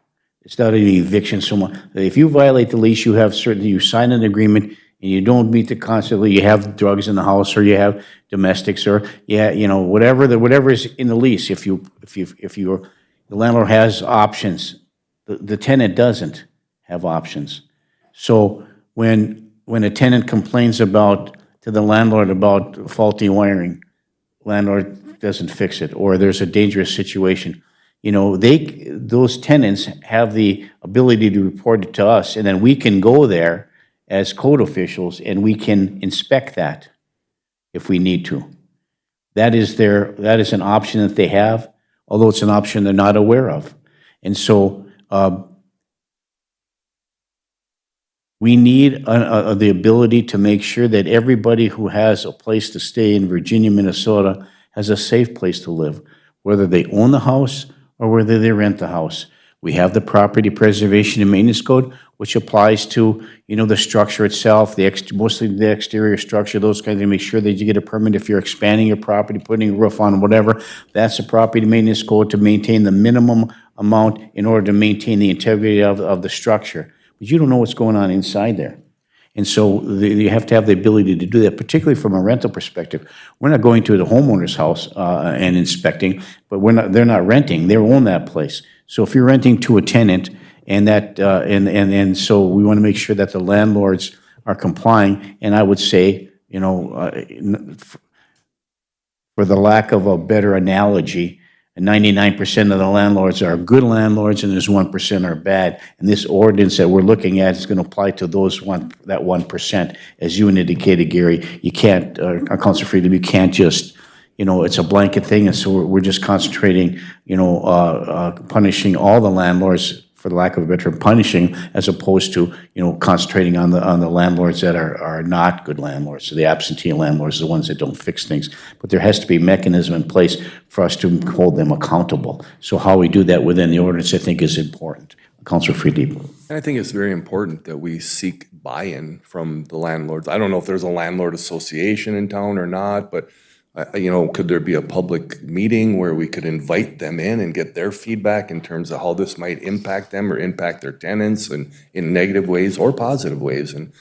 Speaker 1: It's not an eviction so much. If you violate the lease, you sign an agreement and you don't meet the constantly, you have drugs in the house or you have domestics or whatever is in the lease. The landlord has options, the tenant doesn't have options. So when a tenant complains to the landlord about faulty wiring, landlord doesn't fix it, or there's a dangerous situation. Those tenants have the ability to report it to us, and then we can go there as code officials and we can inspect that if we need to. That is an option that they have, although it's an option they're not aware of. And so we need the ability to make sure that everybody who has a place to stay in Virginia, Minnesota has a safe place to live, whether they own the house or whether they rent the house. We have the Property Preservation and Maintenance Code, which applies to, the structure itself, mostly the exterior structure, those kinds of, make sure that you get a permit if you're expanding your property, putting a roof on, whatever. That's the Property Maintenance Code to maintain the minimum amount in order to maintain the integrity of the structure. But you don't know what's going on inside there. And so you have to have the ability to do that, particularly from a rental perspective. We're not going to the homeowner's house and inspecting, but they're not renting, they own that place. So if you're renting to a tenant and so we want to make sure that the landlords are complying, and I would say, for the lack of a better analogy, 99% of the landlords are good landlords and there's 1% are bad. And this ordinance that we're looking at is going to apply to that 1%. As you indicated, Gary, you can't, Councilor Freedom, you can't just, it's a blanket thing. And so we're just concentrating, punishing all the landlords, for the lack of a better term, punishing, as opposed to, concentrating on the landlords that are not good landlords. So the absentee landlords, the ones that don't fix things. But there has to be a mechanism in place for us to hold them accountable. So how we do that within the ordinance, I think, is important. Councilor Freedie.
Speaker 5: I think it's very important that we seek buy-in from the landlords. I don't know if there's a landlord association in town or not, but could there be a public meeting where we could invite them in and get their feedback in terms of how this might impact them or impact their tenants and in negative ways or positive ways? And,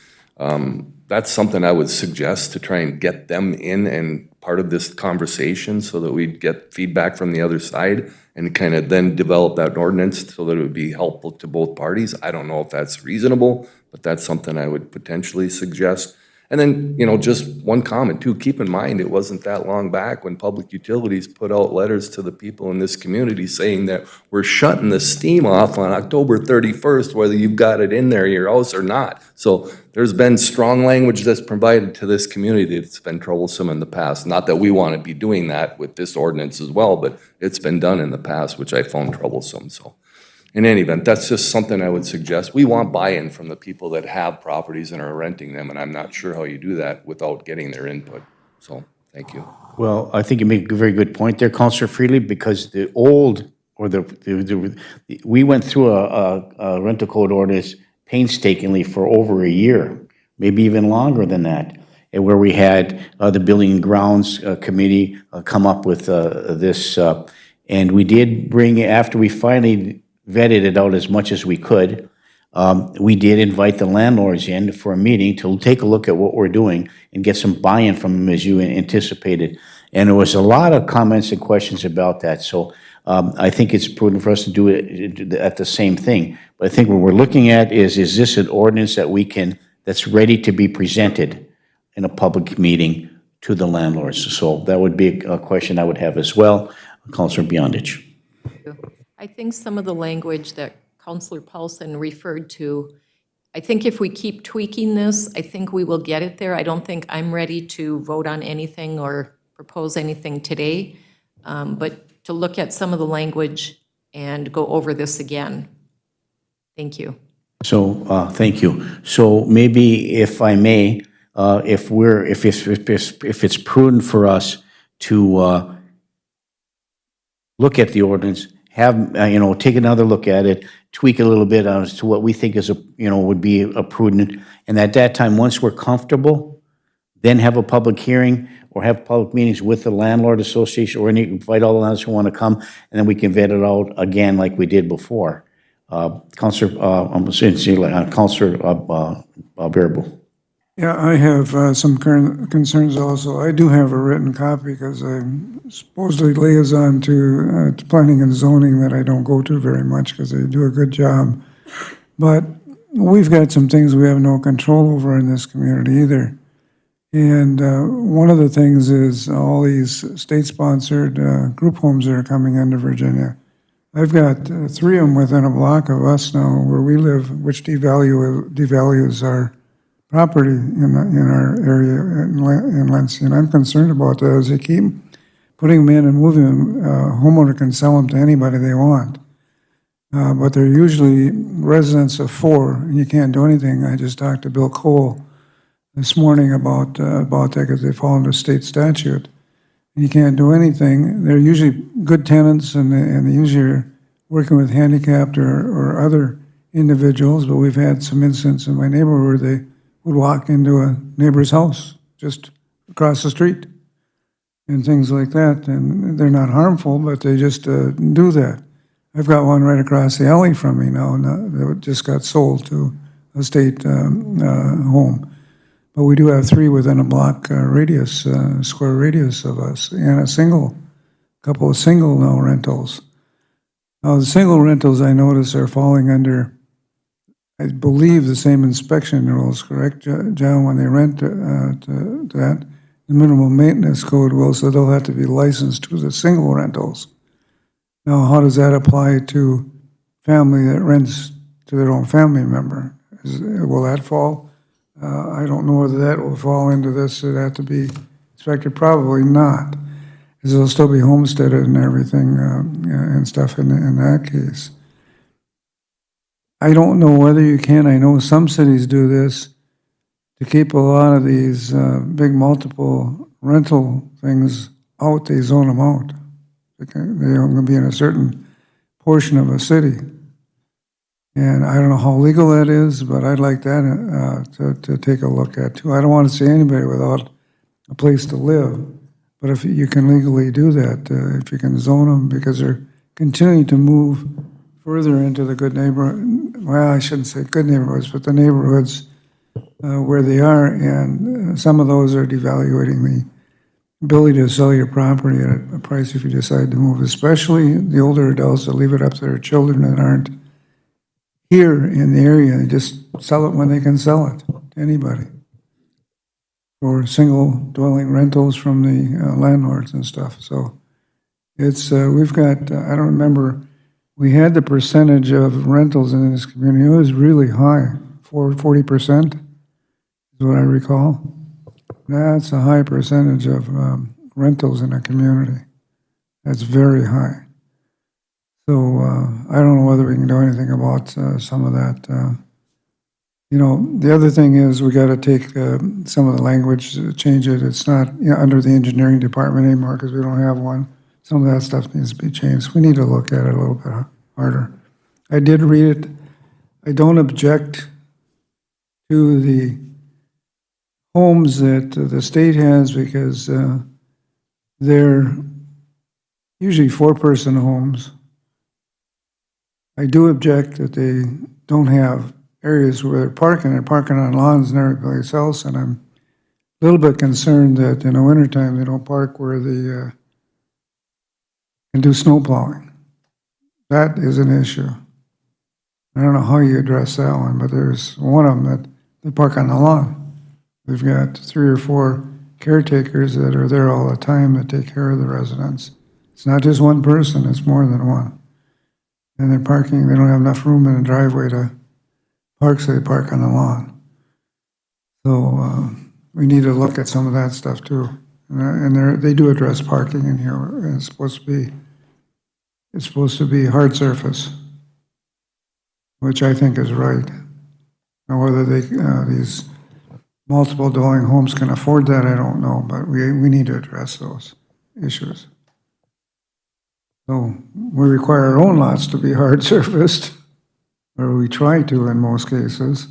Speaker 5: that's something I would suggest to try and get them in and part of this conversation so that we'd get feedback from the other side and kind of then develop that ordinance so that it would be helpful to both parties. I don't know if that's reasonable, but that's something I would potentially suggest. And then, just one comment too, keep in mind, it wasn't that long back when public utilities put out letters to the people in this community saying that we're shutting the steam off on October 31st, whether you've got it in there, your house or not. So there's been strong language that's provided to this community that's been troublesome in the past. Not that we want to be doing that with this ordinance as well, but it's been done in the past, which I found troublesome, so. In any event, that's just something I would suggest. We want buy-in from the people that have properties and are renting them, and I'm not sure how you do that without getting their input. So, thank you.
Speaker 1: Well, I think you make a very good point there, Counselor Freely, because the old, or we went through a rental code ordinance painstakingly for over a year, maybe even longer than that, and where we had the Building and Grounds Committee come up with this, and we did bring, after we finally vetted it out as much as we could, we did invite the landlords in for a meeting to take a look at what we're doing and get some buy-in from them as you anticipated. And there was a lot of comments and questions about that. So I think it's prudent for us to do it at the same thing. But I think what we're looking at is this an ordinance that that's ready to be presented in a public meeting to the landlords? So that would be a question I would have as well. Councilor Beyondich.
Speaker 8: I think some of the language that Councilor Paulson referred to, I think if we keep tweaking this, I think we will get it there. I don't think I'm ready to vote on anything or propose anything today, but to look at some of the language and go over this again. Thank you.
Speaker 1: So, thank you. So maybe if I may, if it's prudent for us to look at the ordinance, take another look at it, tweak it a little bit as to what we think is would be a prudent, and at that time, once we're comfortable, then have a public hearing or have public meetings with the landlord association, or invite all the landlords who want to come, and then we can vet it out again like we did before. Councilor Bearable.
Speaker 6: Yeah, I have some current concerns also. I do have a written copy because I'm supposedly liaison to planning and zoning that I don't go to very much because they do a good job. But we've got some things we have no control over in this community either. And one of the things is all these state-sponsored group homes that are coming into Virginia. I've got 3 of them within a block of us now where we live, which devalues our property in our area in Lansing. And I'm concerned about that as they keep putting them in and moving them. Homeowner can sell them to anybody they want. But they're usually residents of 4, and you can't do anything. I just talked to Bill Cole this morning about that because they fall under state statute. And you can't do anything. They're usually good tenants, and they usually are working with handicapped or other individuals, but we've had some incidents in my neighborhood where they would walk into a neighbor's house just across the street and things like that. And they're not harmful, but they just do that. I've got one right across the alley from me now that just got sold to a state home. But we do have 3 within a block radius, square radius of us, and a couple of single now rentals. Now the single rentals I notice are falling under, I believe, the same inspection rules, correct, John, when they rent that? The minimum maintenance code will, so they'll have to be licensed to the single rentals. Now, how does that apply to family that rents to their own family member? Will that fall? I don't know whether that will fall into this. It'd have to be inspected. Probably not, because it'll still be homesteaded and everything and stuff in that case. I don't know whether you can. I know some cities do this to keep a lot of these big multiple rental things out. They zone them out. They're going to be in a certain portion of a city. And I don't know how legal that is, but I'd like that to take a look at too. I don't want to see anybody without a place to live. But if you can legally do that, if you can zone them, because they're continuing to move further into the good neighborhood. Well, I shouldn't say good neighborhoods, but the neighborhoods where they are, and some of those are devaluating the ability to sell your property at a price if you decide to move, especially the older adults that leave it up to their children that aren't here in the area. They just sell it when they can sell it to anybody. Or single dwelling rentals from the landlords and stuff. So it's, we've got, I don't remember, we had the percentage of rentals in this community. It was really high, 40% is what I recall. That's a high percentage of rentals in a community. That's very high. So I don't know whether we can do anything about some of that. You know, the other thing is we got to take some of the language, change it. It's not under the engineering department anymore because we don't have one. Some of that stuff needs to be changed. We need to look at it a little bit harder. I did read it. I don't object to the homes that the state has because they're usually four-person homes. I do object that they don't have areas where they're parking on lawns and every place else, and I'm a little bit concerned that in the wintertime they don't park where they can do snow plowing. That is an issue. I don't know how you address that one, but there's one of them that they park on the lawn. We've got 3 or 4 caretakers that are there all the time that take care of the residents. It's not just one person, it's more than one. And they're parking, they don't have enough room in the driveway to park, so they park on the lawn. So we need to look at some of that stuff too. And they do address parking in here. It's supposed to be hard surface, which I think is right. Now whether these multiple dwelling homes can afford that, I don't know, but we need to address those issues. So we require our own lots to be hard surfaced, or we try to in most cases,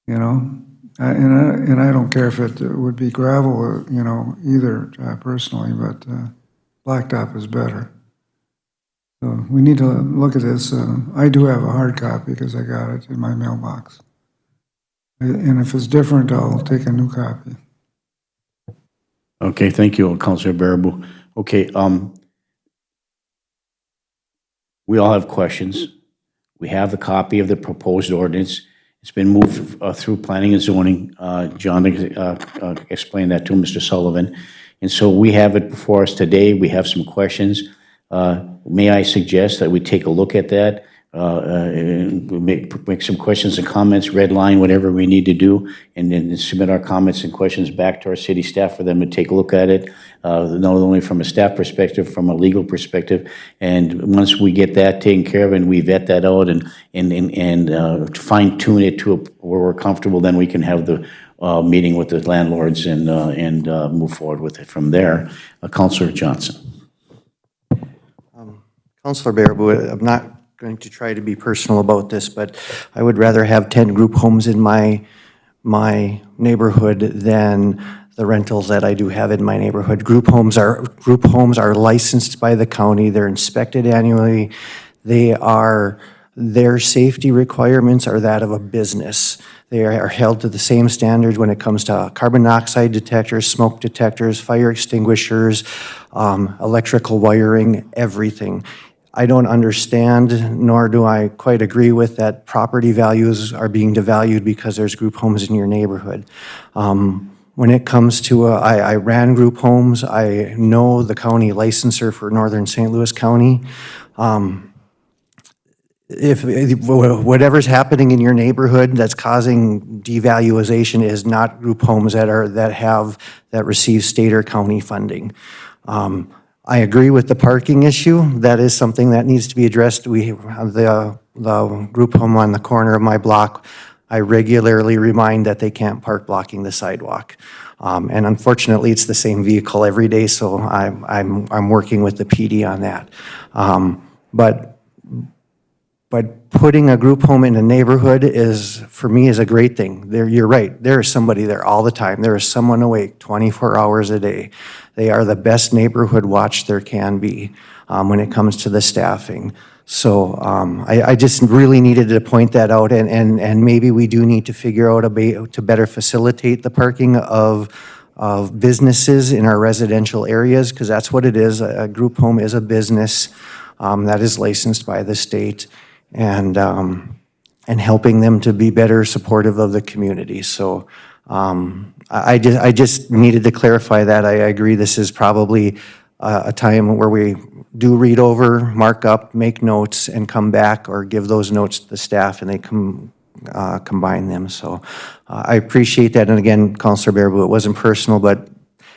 Speaker 6: you know. And I don't care if it would be gravel, you know, either personally, but blacktop is better. So we need to look at this. I do have a hard copy because I got it in my mailbox. And if it's different, I'll take a new copy.
Speaker 1: Okay, thank you, Councilor Baraboo. Okay, we all have questions. We have the copy of the proposed ordinance. It's been moved through planning and zoning. John explained that to Mr. Sullivan. And so we have it before us today. We have some questions. May I suggest that we take a look at that, make some questions and comments, red line, whatever we need to do, and then submit our comments and questions back to our city staff for them to take a look at it, not only from a staff perspective, from a legal perspective. And once we get that taken care of and we vet that out and fine tune it to where we're comfortable, then we can have the meeting with the landlords and move forward with it from there. Councilor Johnson.
Speaker 4: Councilor Baraboo, I'm not going to try to be personal about this, but I would rather have 10 group homes in my neighborhood than the rentals that I do have in my neighborhood. Group homes are licensed by the county. They're inspected annually. Their safety requirements are that of a business. They are held to the same standards when it comes to carbon monoxide detectors, smoke detectors, fire extinguishers, electrical wiring, everything. I don't understand, nor do I quite agree with that property values are being devalued because there's group homes in your neighborhood. When it comes to, I ran group homes, I know the county licensor for Northern St. Louis County. If whatever's happening in your neighborhood that's causing devaluation is not group homes that receive state or county funding. I agree with the parking issue. That is something that needs to be addressed. We have the group home on the corner of my block. I regularly remind that they can't park blocking the sidewalk. And unfortunately, it's the same vehicle every day, so I'm working with the PD on that. But putting a group home in a neighborhood for me, is a great thing. You're right, there is somebody there all the time. There is someone awake 24 hours a day. They are the best neighborhood watch there can be when it comes to the staffing. So I just really needed to point that out, and maybe we do need to figure out a way to better facilitate the parking of businesses in our residential areas, because that's what it is. A group home is a business that is licensed by the state, and helping them to be better supportive of the community. So I just needed to clarify that. I agree, this is probably a time where we do read over, mark up, make notes, and come back or give those notes to the staff, and they combine them. So I appreciate that. And again, Counselor Bearable, it wasn't personal, but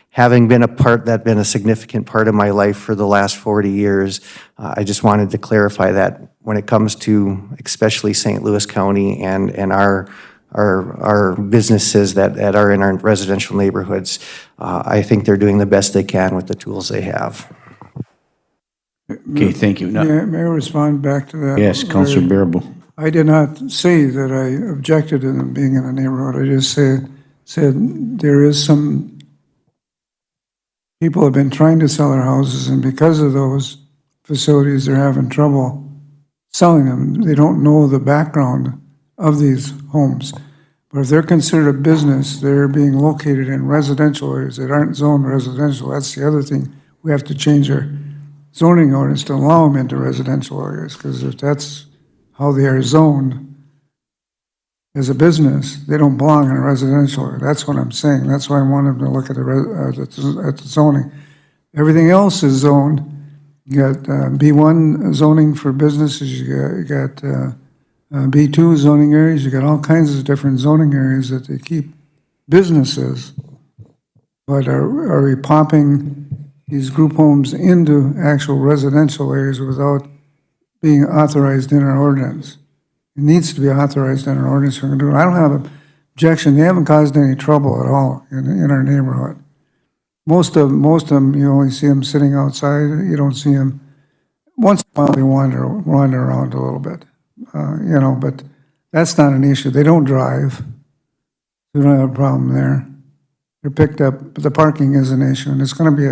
Speaker 4: having been been a significant part of my life for the last 40 years, I just wanted to clarify that when it comes to especially St. Louis County and our businesses that are in our residential neighborhoods, I think they're doing the best they can with the tools they have.
Speaker 1: Okay, thank you. Now-
Speaker 6: May I respond back to that?
Speaker 1: Yes, Counselor Bearable.
Speaker 6: I did not say that I objected to them being in the neighborhood. I just said there is some people have been trying to sell their houses, and because of those facilities, they're having trouble selling them. They don't know the background of these homes. But if they're considered a business, they're being located in residential areas that aren't zoned residential. That's the other thing. We have to change our zoning ordinance to allow them into residential areas, because if that's how they are zoned as a business, they don't belong in a residential area. That's what I'm saying. That's why I wanted to look at the zoning. Everything else is zoned. You got B1 zoning for businesses. You got B2 zoning areas. You got all kinds of different zoning areas that they keep businesses. But are we popping these group homes into actual residential areas without being authorized in our ordinance? It needs to be authorized in our ordinance. We're going to do it. I don't have an objection. They haven't caused any trouble at all in our neighborhood. Most of them, you only see them sitting outside. You don't see them. Once in a while, they wander around a little bit, but that's not an issue. They don't drive. We don't have a problem there. They're picked up, but the parking is an issue, and it's going to be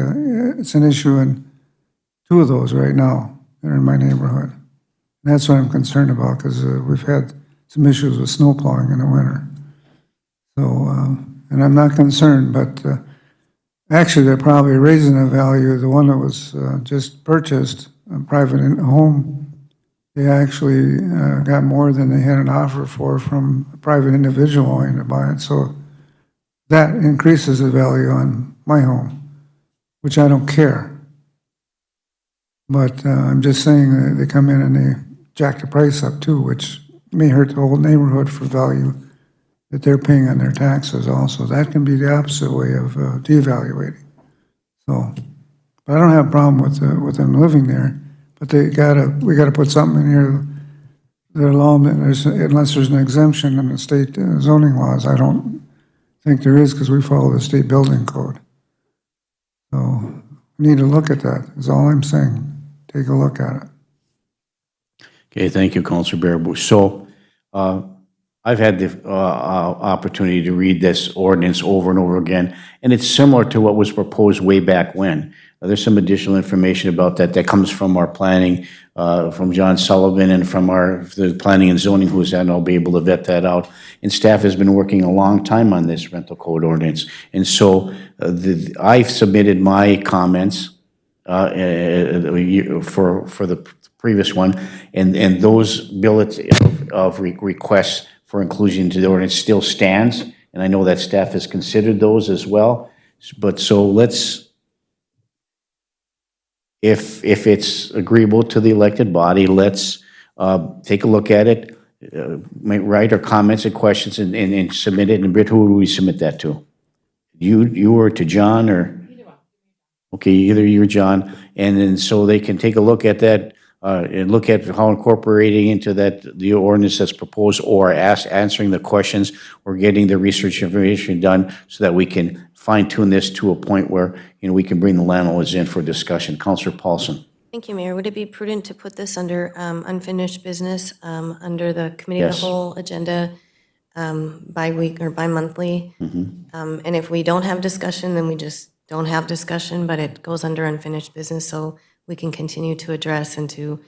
Speaker 6: it's an issue in 2 of those right now that are in my neighborhood. And that's what I'm concerned about, because we've had some issues with snow plowing in the winter. So, and I'm not concerned, but actually they're probably raising the value. The one that was just purchased, a private home, they actually got more than they had an offer for from a private individual wanting to buy it. So that increases the value on my home, which I don't care. But I'm just saying that they come in and they jack the price up too, which may hurt the whole neighborhood for value that they're paying on their taxes also. That can be the opposite way of devaluating. So, but I don't have a problem with them living there. But we gotta put something in here that allow them, unless there's an exemption in the state zoning laws. I don't think there is, because we follow the state building code. So we need to look at that, is all I'm saying. Take a look at it.
Speaker 1: Okay, thank you, Counselor Bearable. So I've had the opportunity to read this ordinance over and over again, and it's similar to what was proposed way back when. There's some additional information about that comes from our planning, from John Sullivan, and from the planning and zoning who's at, and I'll be able to vet that out. And staff has been working a long time on this rental code ordinance. And so I've submitted my comments for the previous one, and those billets of requests for inclusion into the ordinance still stands, and I know that staff has considered those as well. But so let's, if it's agreeable to the elected body, let's take a look at it, write our comments and questions and submit it. And Britt, who do we submit that to? You or to John, or? Okay, either you or John, and then so they can take a look at that and look at how incorporating into the ordinance that's proposed, or answering the questions, or getting the research information done so that we can fine tune this to a point where we can bring the landlords in for discussion. Councilor Paulson.
Speaker 7: Thank you, Mayor. Would it be prudent to put this under unfinished business, under the committee of
Speaker 1: Yes.
Speaker 7: the whole agenda, bi-week or bi-monthly?
Speaker 1: Mm-hmm.
Speaker 7: And if we don't have discussion, then we just don't have discussion, but it goes under unfinished business, so we can continue to address and to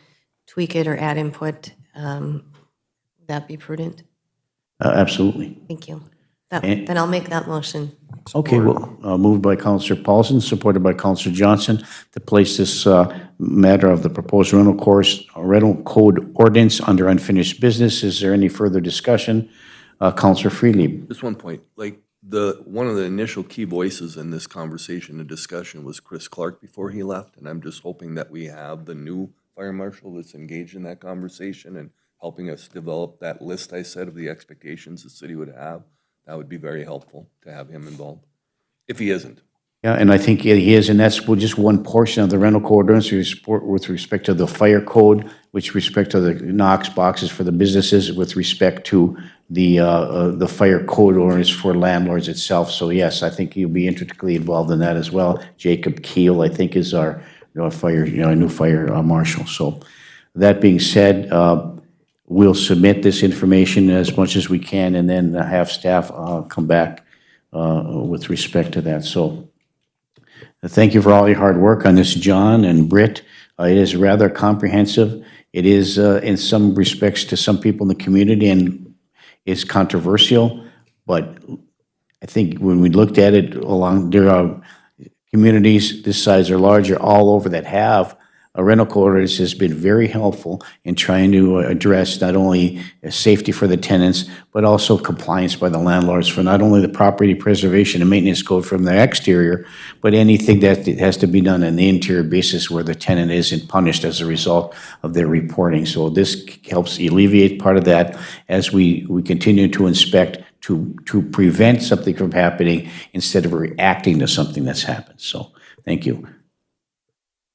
Speaker 7: tweak it or add input, would that be prudent?
Speaker 1: Absolutely.
Speaker 7: Thank you. Then I'll make that motion.
Speaker 1: Okay, well, moved by Counselor Paulson, supported by Counselor Johnson, to place this matter of the proposed rental code ordinance under unfinished business. Is there any further discussion? Counselor Freely.
Speaker 5: Just one point, like, one of the initial key voices in this conversation and discussion was Chris Clark before he left, and I'm just hoping that we have the new fire marshal that's engaged in that conversation and helping us develop that list I said of the expectations the city would have. That would be very helpful to have him involved, if he isn't.
Speaker 1: Yeah, and I think he is, and that's just one portion of the rental code ordinance with respect to the fire code, with respect to the Knox boxes for the businesses, with respect to the fire code ordinance for landlords itself. So yes, I think he'll be intricately involved in that as well. Jacob Keel, I think, is our new fire marshal. So that being said, we'll submit this information as much as we can, and then have staff come back with respect to that. So thank you for all your hard work on this, John and Britt. It is rather comprehensive. It is, in some respects, to some people in the community, and is controversial. But I think when we looked at it there are communities this size or larger all over that have a rental code ordinance has been very helpful in trying to address not only safety for the tenants, but also compliance by the landlords for not only the property preservation and maintenance code from the exterior, but anything that has to be done on the interior basis where the tenant isn't punished as a result of their reporting. So this helps alleviate part of that as we continue to inspect to prevent something from happening instead of reacting to something that's happened. So thank you.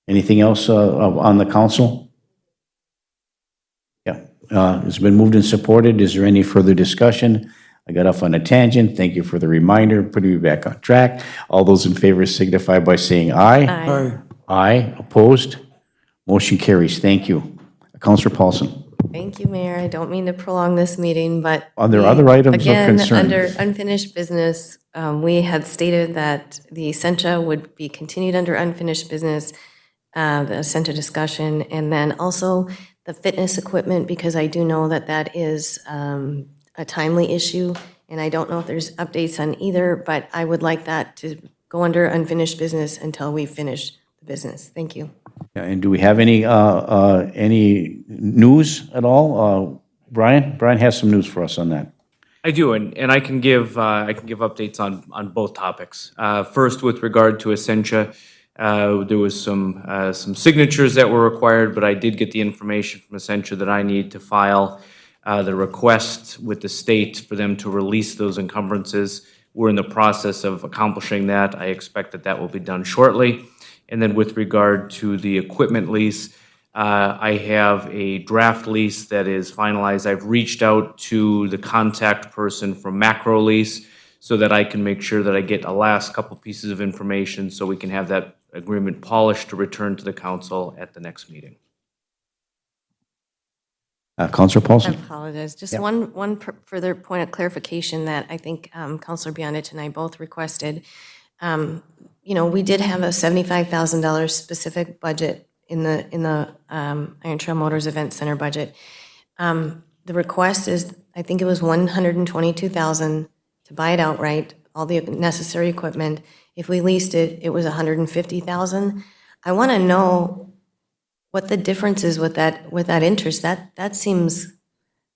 Speaker 1: Anything else on the council? Yeah, it's been moved and supported. Is there any further discussion? I got off on a tangent. Thank you for the reminder, putting me back on track. All those in favor signify by saying aye.
Speaker 7: Aye.
Speaker 1: Aye, opposed? Motion carries. Thank you. Councilor Paulson.
Speaker 7: Thank you, Mayor. I don't mean to prolong this meeting, but.
Speaker 1: Are there other items of concern?
Speaker 7: Again, under unfinished business, we had stated that the Essentia would be continued under unfinished business, the Essentia discussion, and then also the fitness equipment, because I do know that that is a timely issue, and I don't know if there's updates on either, but I would like that to go under unfinished business until we finish the business. Thank you.
Speaker 1: Yeah, and do we have any news at all? Brian? Brian has some news for us on that.
Speaker 10: I do, and I can give updates on both topics. First, with regard to Essentia, there was some signatures that were required, but I did get the information from Essentia that I need to file the request with the state for them to release those encumbrances. We're in the process of accomplishing that. I expect that will be done shortly. And then with regard to the equipment lease, I have a draft lease that is finalized. I've reached out to the contact person from Macro Lease so that I can make sure that I get a last couple pieces of information so we can have that agreement polished to return to the council at the next meeting.
Speaker 1: Councilor
Speaker 7: I
Speaker 1: Paulson?
Speaker 7: apologize. Just one further point of clarification that I think Councilor Bionich and I both requested. We did have a $75,000 specific budget in the Iron Trail Motors Event Center budget. The request is, I think it was $122,000 to buy it outright, all the necessary equipment. If we leased it, it was $150,000. I want to know what the difference is with that interest. That seems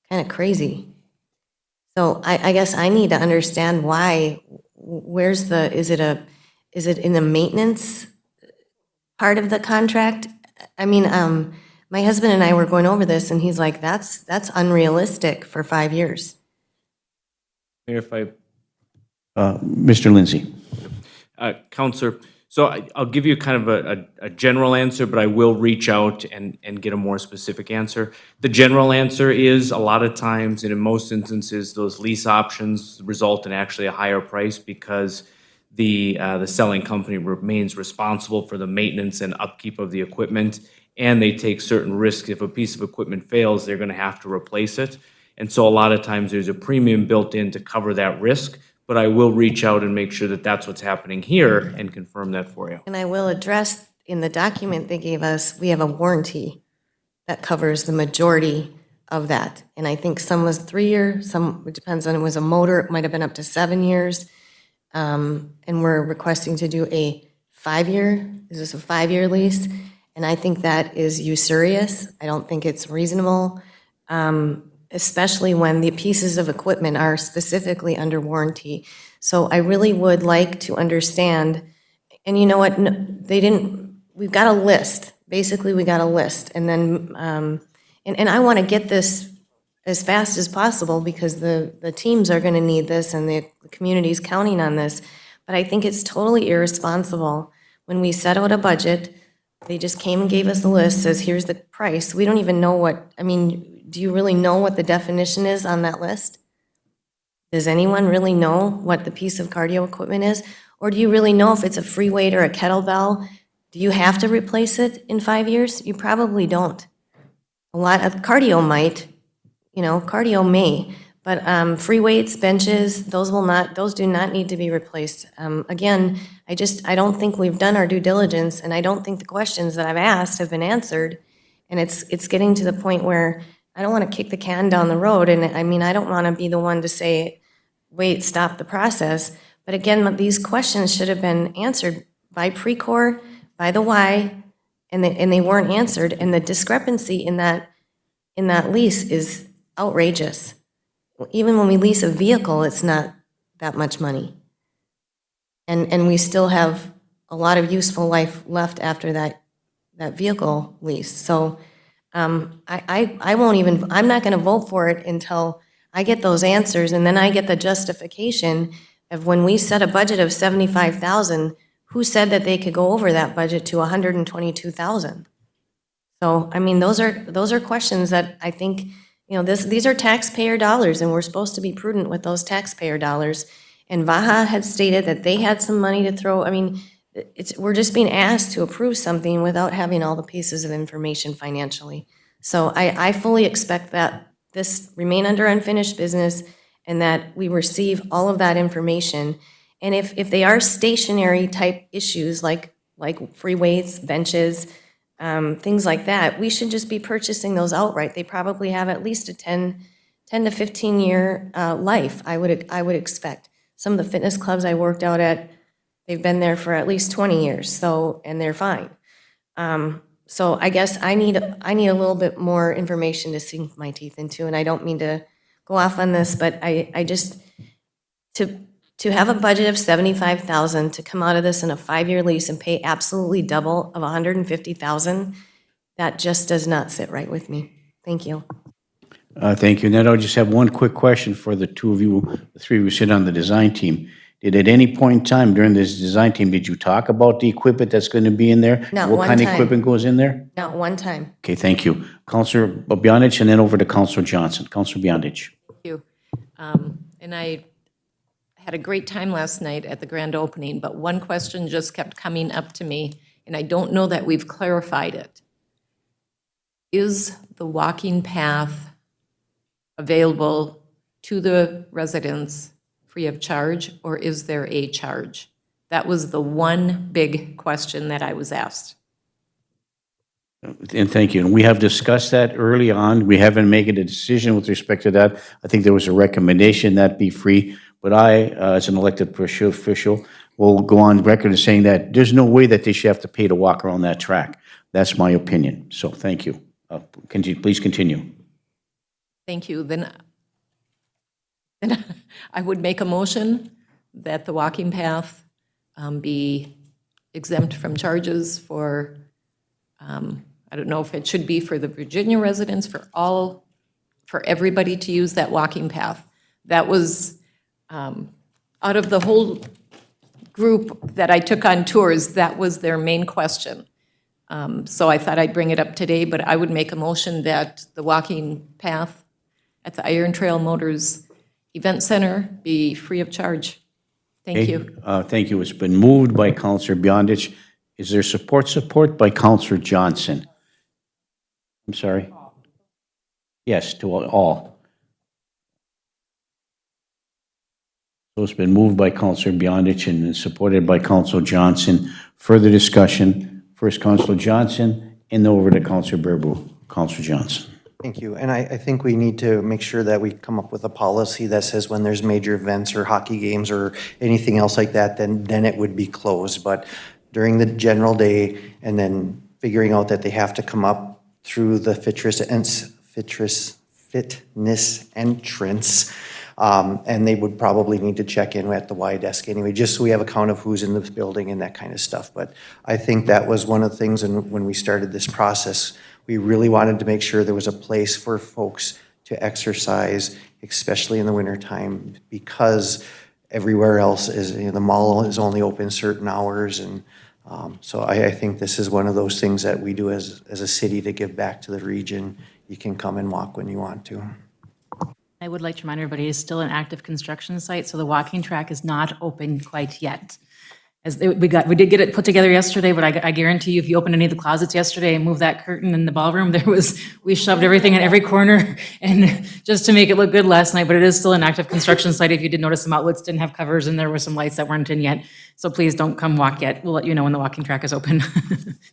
Speaker 7: kind of crazy. So I guess I need to understand why. Is it in the maintenance part of the contract? I mean, my husband and I were going over this, and he's like, that's unrealistic for 5 years.
Speaker 10: Mayor, if I
Speaker 1: Mr. Lindsay?
Speaker 10: Counselor, so I'll give you kind of a general answer, but I will reach out and get a more specific answer. The general answer is a lot of times, and in most instances, those lease options result in actually a higher price because the selling company remains responsible for the maintenance and upkeep of the equipment, and they take certain risks. If a piece of equipment fails, they're going to have to replace it. And so a lot of times there's a premium built in to cover that risk. But I will reach out and make sure that that's what's happening here and confirm that for you.
Speaker 7: And I will address in the document they gave us, we have a warranty that covers the majority of that. And I think some was 3-year, some, it depends on, it was a motor, it might have been up to 7 years. And we're requesting to do a 5-year, is this a 5-year lease? And I think that is usurious. I don't think it's reasonable, especially when the pieces of equipment are specifically under warranty. So I really would like to understand, and you know what, they didn't, we've got a list. Basically, we got a list. And then, and I want to get this as fast as possible because the teams are going to need this and the community's counting on this. But I think it's totally irresponsible when we set out a budget, they just came and gave us a list, says, here's the price. We don't even know what, I mean, do you really know what the definition is on that list? Does anyone really know what the piece of cardio equipment is? Or do you really know if it's a free weight or a kettlebell? Do you have to replace it in 5 years? You probably don't. A lot of cardio might, you know, cardio may, but free weights, benches, those do not need to be replaced. Again, I don't think we've done our due diligence, and I don't think the questions that I've asked have been answered. And it's getting to the point where I don't want to kick the can down the road, and I mean, I don't want to be the one to say, wait, stop the process. But again, these questions should have been answered by Precor, by the Y, and they weren't answered, and the discrepancy in that lease is outrageous. Even when we lease a vehicle, it's not that much money. And we still have a lot of useful life left after that vehicle lease. So I won't even, I'm not going to vote for it until I get those answers, and then I get the justification of when we set a budget of $75,000, who said that they could go over that budget to $122,000? So, I mean, those are questions that I think, you know, these are taxpayer dollars, and we're supposed to be prudent with those taxpayer dollars. And Vaha had stated that they had some money to throw. I mean, we're just being asked to approve something without having all the pieces of information financially. So I fully expect that this remain under unfinished business and that we receive all of that information. And if they are stationary type issues like free weights, benches, things like that, we should just be purchasing those outright. They probably have at least a 10 to 15 year life, I would expect. Some of the fitness clubs I worked out at, they've been there for at least 20 years, so, and they're fine. So I guess I need a little bit more information to sink my teeth into, and I don't mean to go off on this, but I just, to have a budget of $75,000 to come out of this in a 5-year lease and pay absolutely double of $150,000, that just does not sit right with me. Thank you.
Speaker 1: Thank you. And then I'll just have one quick question for the two of you, the three of you sit on the design team. Did at any point in time during this design team, did you talk about the equipment that's going to be in there?
Speaker 7: Not
Speaker 1: What
Speaker 7: one
Speaker 1: kind of
Speaker 7: time.
Speaker 1: equipment goes in there?
Speaker 7: Not one time.
Speaker 1: Okay, thank you. Counselor Biondic, and then over to Counselor Johnson. Counselor Biondic.
Speaker 8: Thank you. And I had a great time last night at the grand opening, but one question just kept coming up to me, and I don't know that we've clarified it. Is the walking path available to the residents free of charge, or is there a charge? That was the one big question that I was asked.
Speaker 1: And thank you. And we have discussed that early on. We haven't made a decision with respect to that. I think there was a recommendation that be free. But I, as an elected official, will go on record as saying that there's no way that they should have to pay to walk around that track. That's my opinion. So thank you. Please continue.
Speaker 8: Thank you. Then I would make a motion that the walking path be exempt from charges for, I don't know if it should be for the Virginia residents, for everybody to use that walking path. That was, out of the whole group that I took on tours, that was their main question. So I thought I'd bring it up today, but I would make a motion that the walking path at the Iron Trail Motors Event Center be free of charge. Thank you.
Speaker 1: Thank you. It's been moved by Counselor Biondic. Is there support? Support by Counselor Johnson. I'm sorry. Yes, to all. So it's been moved by Counselor Biondic and supported by Counselor Johnson. Further discussion. First, Counselor Johnson, and then over to Counselor Barbu. Counselor Johnson.
Speaker 4: Thank you. And I think we need to make sure that we come up with a policy that says when there's major events or hockey games or anything else like that, then it would be closed. But during the general day, and then figuring out that they have to come up through the fitness entrance, and they would probably need to check in at the Y desk anyway, just so we have a count of who's in the building and that kind of stuff. But I think that was one of the things when we started this process. We really wanted to make sure there was a place for folks to exercise, especially in the wintertime, because everywhere else is, the mall is only open certain hours. And so I think this is one of those things that we do as a city to give back to the region. You can come and walk when you want to.
Speaker 2: I would like to remind everybody, it's still an active construction site, so the walking track is not open quite yet. We did get it put together yesterday, but I guarantee you, if you opened any of the closets yesterday and moved that curtain in the ballroom, we shoved everything in every corner and just to make it look good last night, but it is still an active construction site. If you did notice, some outlets didn't have covers and there were some lights that weren't in yet. So please don't come walk yet. We'll let you know when the walking track is open.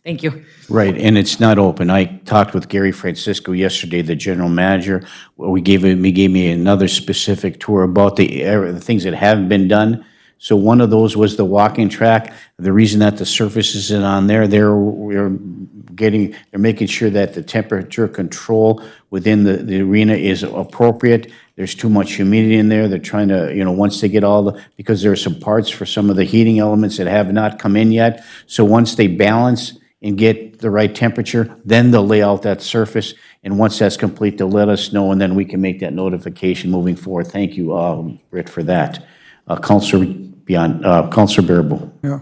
Speaker 2: Thank you.
Speaker 1: Right, and it's not open. I talked with Gary Francisco yesterday, the general manager. He gave me another specific tour about the things that haven't been done. So one of those was the walking track. The reason that the surface isn't on there, they're making sure that the temperature control within the arena is appropriate. There's too much humidity in there. They're trying to, once they get because there are some parts for some of the heating elements that have not come in yet. So once they balance and get the right temperature, then they'll lay out that surface. And once that's complete, they'll let us know, and then we can make that notification moving forward. Thank you, Britt, for that. Councilor Bearable.
Speaker 6: Yeah.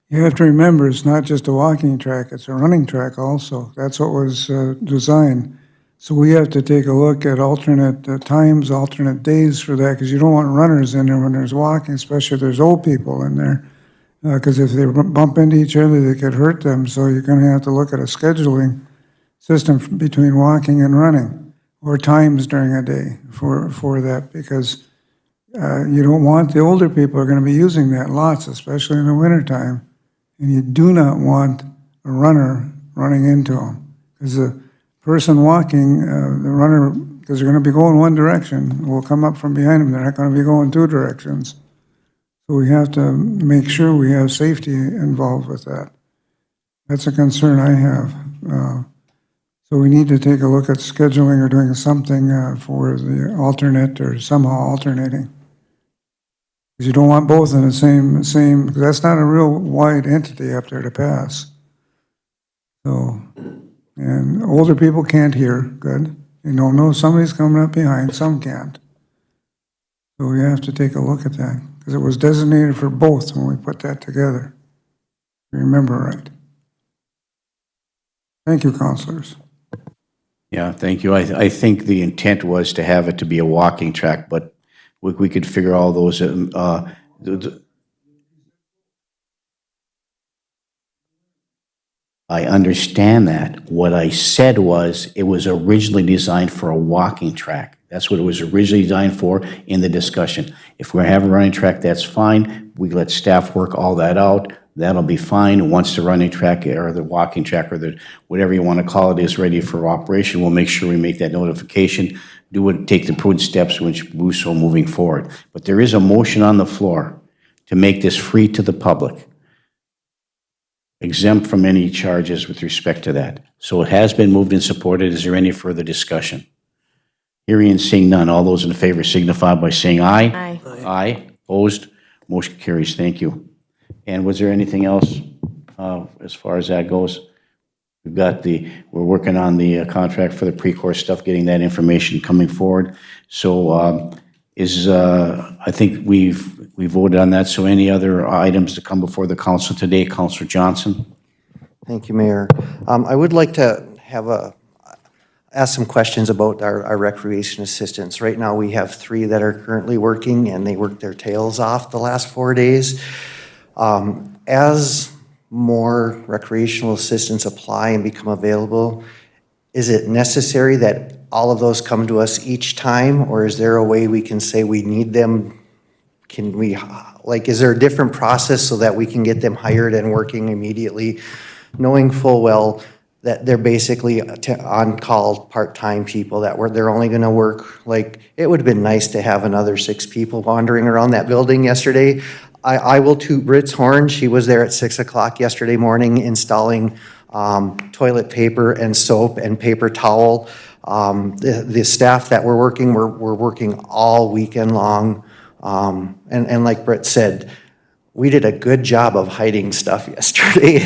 Speaker 6: You have to remember, it's not just a walking track, it's a running track also. That's what was designed. So we have to take a look at alternate times, alternate days for that, because you don't want runners in there when there's walking, especially if there's old people in there. Because if they bump into each other, they could hurt them. So you're going to have to look at a scheduling system between walking and running, or times during a day for that, because you don't want, the older people are going to be using that lots, especially in the wintertime. And you do not want a runner running into them. Because the person walking, the runner, because they're going to be going one direction, will come up from behind them. They're not going to be going two directions. So we have to make sure we have safety involved with that. That's a concern I have. So we need to take a look at scheduling or doing something for the alternate or somehow alternating. Because you don't want both in the same, because that's not a real wide entity up there to pass. So, and older people can't hear good. They don't know somebody's coming up behind, some can't. So we have to take a look at that, because it was designated for both when we put that together. Remember right. Thank you, councilors.
Speaker 1: Yeah, thank you. I think the intent was to have it to be a walking track, but we could figure all those. I understand that. What I said was it was originally designed for a walking track. That's what it was originally designed for in the discussion. If we're going to have a running track, that's fine. We let staff work all that out. That'll be fine. Once the running track or the walking track or the whatever you want to call it is ready for operation, we'll make sure we make that notification, take the prudent steps which do so moving forward. But there is a motion on the floor to make this free to the public, exempt from any charges with respect to that. So it has been moved and supported. Is there any further discussion? Hearing and seeing none, all those in favor signify by saying aye.
Speaker 7: Aye.
Speaker 1: Aye. Opposed? Motion carries. Thank you. And was there anything else as far as that goes? We're working on the contract for the pre-course stuff, getting that information coming forward. So I think we voted on that. So any other items to come before the council today? Councilor Johnson?
Speaker 4: Thank you, Mayor. I would like to ask some questions about our recreation assistants. Right now, we have 3 that are currently working, and they worked their tails off the last 4 days. As more recreational assistants apply and become available, is it necessary that all of those come to us each time, or is there a way we can say we need them? Is there a different process so that we can get them hired and working immediately, knowing full well that they're basically on-call part-time people that they're only gonna work, like, it would've been nice to have another 6 people wandering around that building yesterday. I will toot Britt's horn. She was there at 6 o'clock yesterday morning installing toilet paper and soap and paper towel. The staff that were working all weekend long. And like Britt said, we did a good job of hiding stuff yesterday.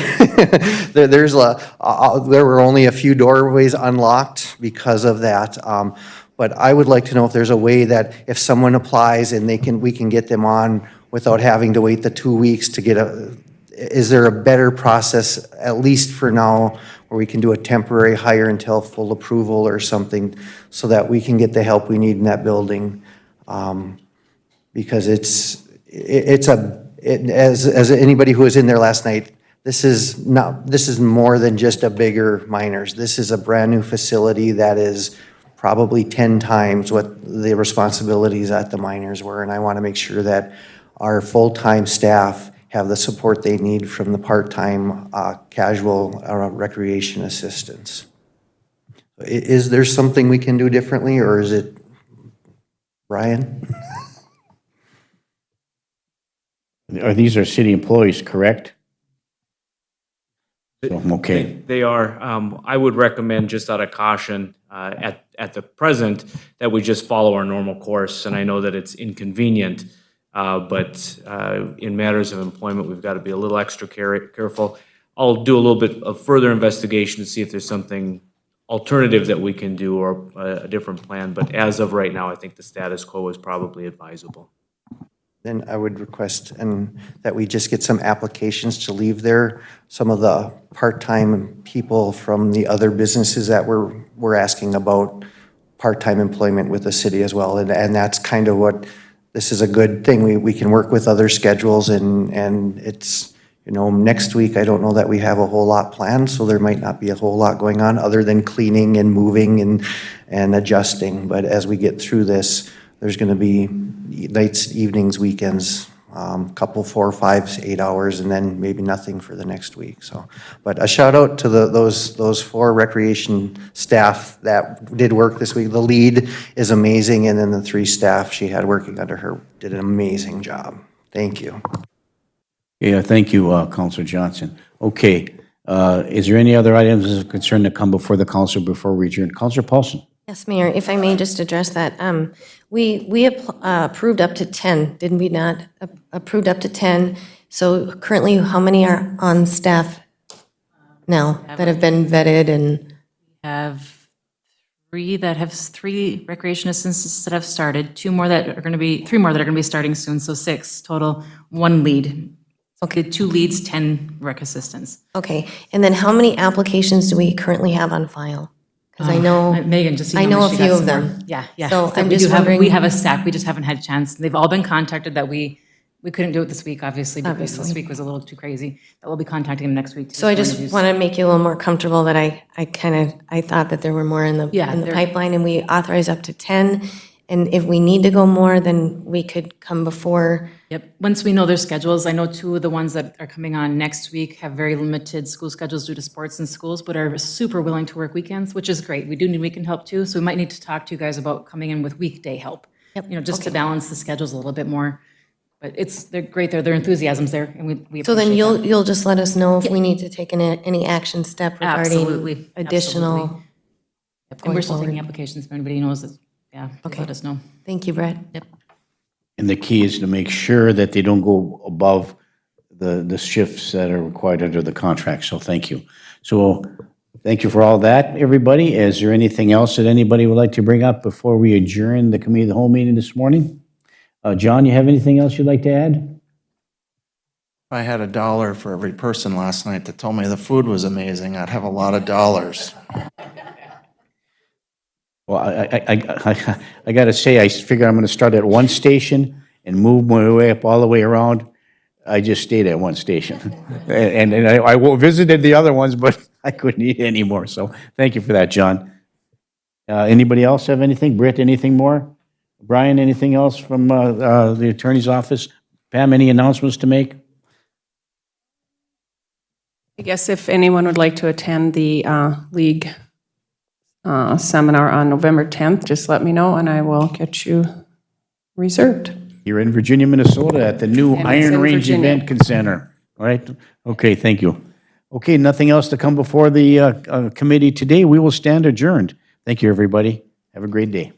Speaker 4: There were only a few doorways unlocked because of that. But I would like to know if there's a way that if someone applies and we can get them on without having to wait the 2 weeks to get is there a better process, at least for now, where we can do a temporary hire until full approval or something so that we can get the help we need in that building? Because as anybody who was in there last night, this is more than just a bigger miners. This is a brand-new facility that is probably 10 times what the responsibilities at the miners were, and I want to make sure that our full-time staff have the support they need from the part-time casual recreation assistants. Is there something we can do differently, or is it, Brian?
Speaker 1: These are city employees, correct? So, okay.
Speaker 10: They are. I would recommend, just out of caution, at the present, that we just follow our normal course. And I know that it's inconvenient, but in matters of employment, we've got to be a little extra careful. I'll do a little bit of further investigation to see if there's something alternative that we can do or a different plan. But as of right now, I think the status quo is probably advisable.
Speaker 4: Then I would request that we just get some applications to leave there. Some of the part-time people from the other businesses that we're asking about part-time employment with the city as well. And that's kind of what, this is a good thing. We can work with other schedules and it's, next week, I don't know that we have a whole lot planned, so there might not be a whole lot going on other than cleaning and moving and adjusting. But as we get through this, there's going to be nights, evenings, weekends, couple 4, 5, 8 hours, and then maybe nothing for the next week. So, but a shout out to those 4 recreation staff that did work this week. The lead is amazing, and then the 3 staff she had working under her did an amazing job. Thank you.
Speaker 1: Yeah, thank you, Councilor Johnson. Okay, is there any other items of concern that come before the council before we adjourn? Councilor Paulson.
Speaker 7: Yes, Mayor, if I may just address that. We approved up to 10, didn't we not? Approved up to 10. So currently, how many are on staff now that have been vetted and?
Speaker 2: Have 3 recreation assistants that have started, 3 more that are going to be starting soon, so 6 total, 1 lead. Okay, 2 leads, 10 rec assistants.
Speaker 7: Okay, and then how many applications do we currently have on file? Because I know,
Speaker 2: Megan, just so
Speaker 7: I
Speaker 2: you
Speaker 7: know
Speaker 2: know,
Speaker 7: a
Speaker 2: she
Speaker 7: few
Speaker 2: got
Speaker 7: of
Speaker 2: some
Speaker 7: them.
Speaker 2: more. Yeah.
Speaker 7: So I'm
Speaker 2: we
Speaker 7: just wondering.
Speaker 2: We have a stack, we just haven't had a chance. They've all been contacted that we couldn't do it this week, obviously, because this week was a little too crazy. But we'll be contacting them next week.
Speaker 7: So I just want to make you a little more comfortable that I thought that there were more in the pipeline, and we authorized up to 10. And if we need to go more, then we could come before.
Speaker 2: Yep, once we know their schedules, I know 2 of the ones that are coming on next week have very limited school schedules due to sports in schools, but are super willing to work weekends, which is great. We do need weekend help too, so we might need to talk to you guys about coming in with weekday help.
Speaker 7: Yep,
Speaker 2: Just to balance the schedules a little bit more. But they're great, their enthusiasm's there, and we appreciate
Speaker 7: So then
Speaker 2: that.
Speaker 7: you'll just let us know if we need to take any action step regarding
Speaker 2: Absolutely,
Speaker 7: additional.
Speaker 2: absolutely. And we're still taking applications if anybody knows that, please let us know.
Speaker 7: Thank you, Brett.
Speaker 2: Yep.
Speaker 1: And the key is to make sure that they don't go above the shifts that are required under the contract. So thank you. So thank you for all that, everybody. Is there anything else that anybody would like to bring up before we adjourn the committee of the whole meeting this morning? John, you have anything else you'd like to add?
Speaker 9: If I had $1 for every person last night that told me the food was amazing, I'd have a lot of dollars.
Speaker 1: Well, I got to say, I figure I'm going to start at one station and move my way up all the way around. I just stayed at one station. And I visited the other ones, but I couldn't eat anymore. So thank you for that, John. Anybody else have anything? Britt, anything more? Brian, anything else from the attorney's office? Pam, any announcements to make?
Speaker 11: I guess if anyone would like to attend the league seminar on November 10th, just let me know and I will get you reserved.
Speaker 1: You're in Virginia, Minnesota at the new
Speaker 11: And it's
Speaker 1: Iron
Speaker 11: in
Speaker 1: Range
Speaker 11: Virginia.
Speaker 1: Event Center, all right? Okay, thank you. Okay, nothing else to come before the committee today. We will stand adjourned. Thank you, everybody. Have a great day.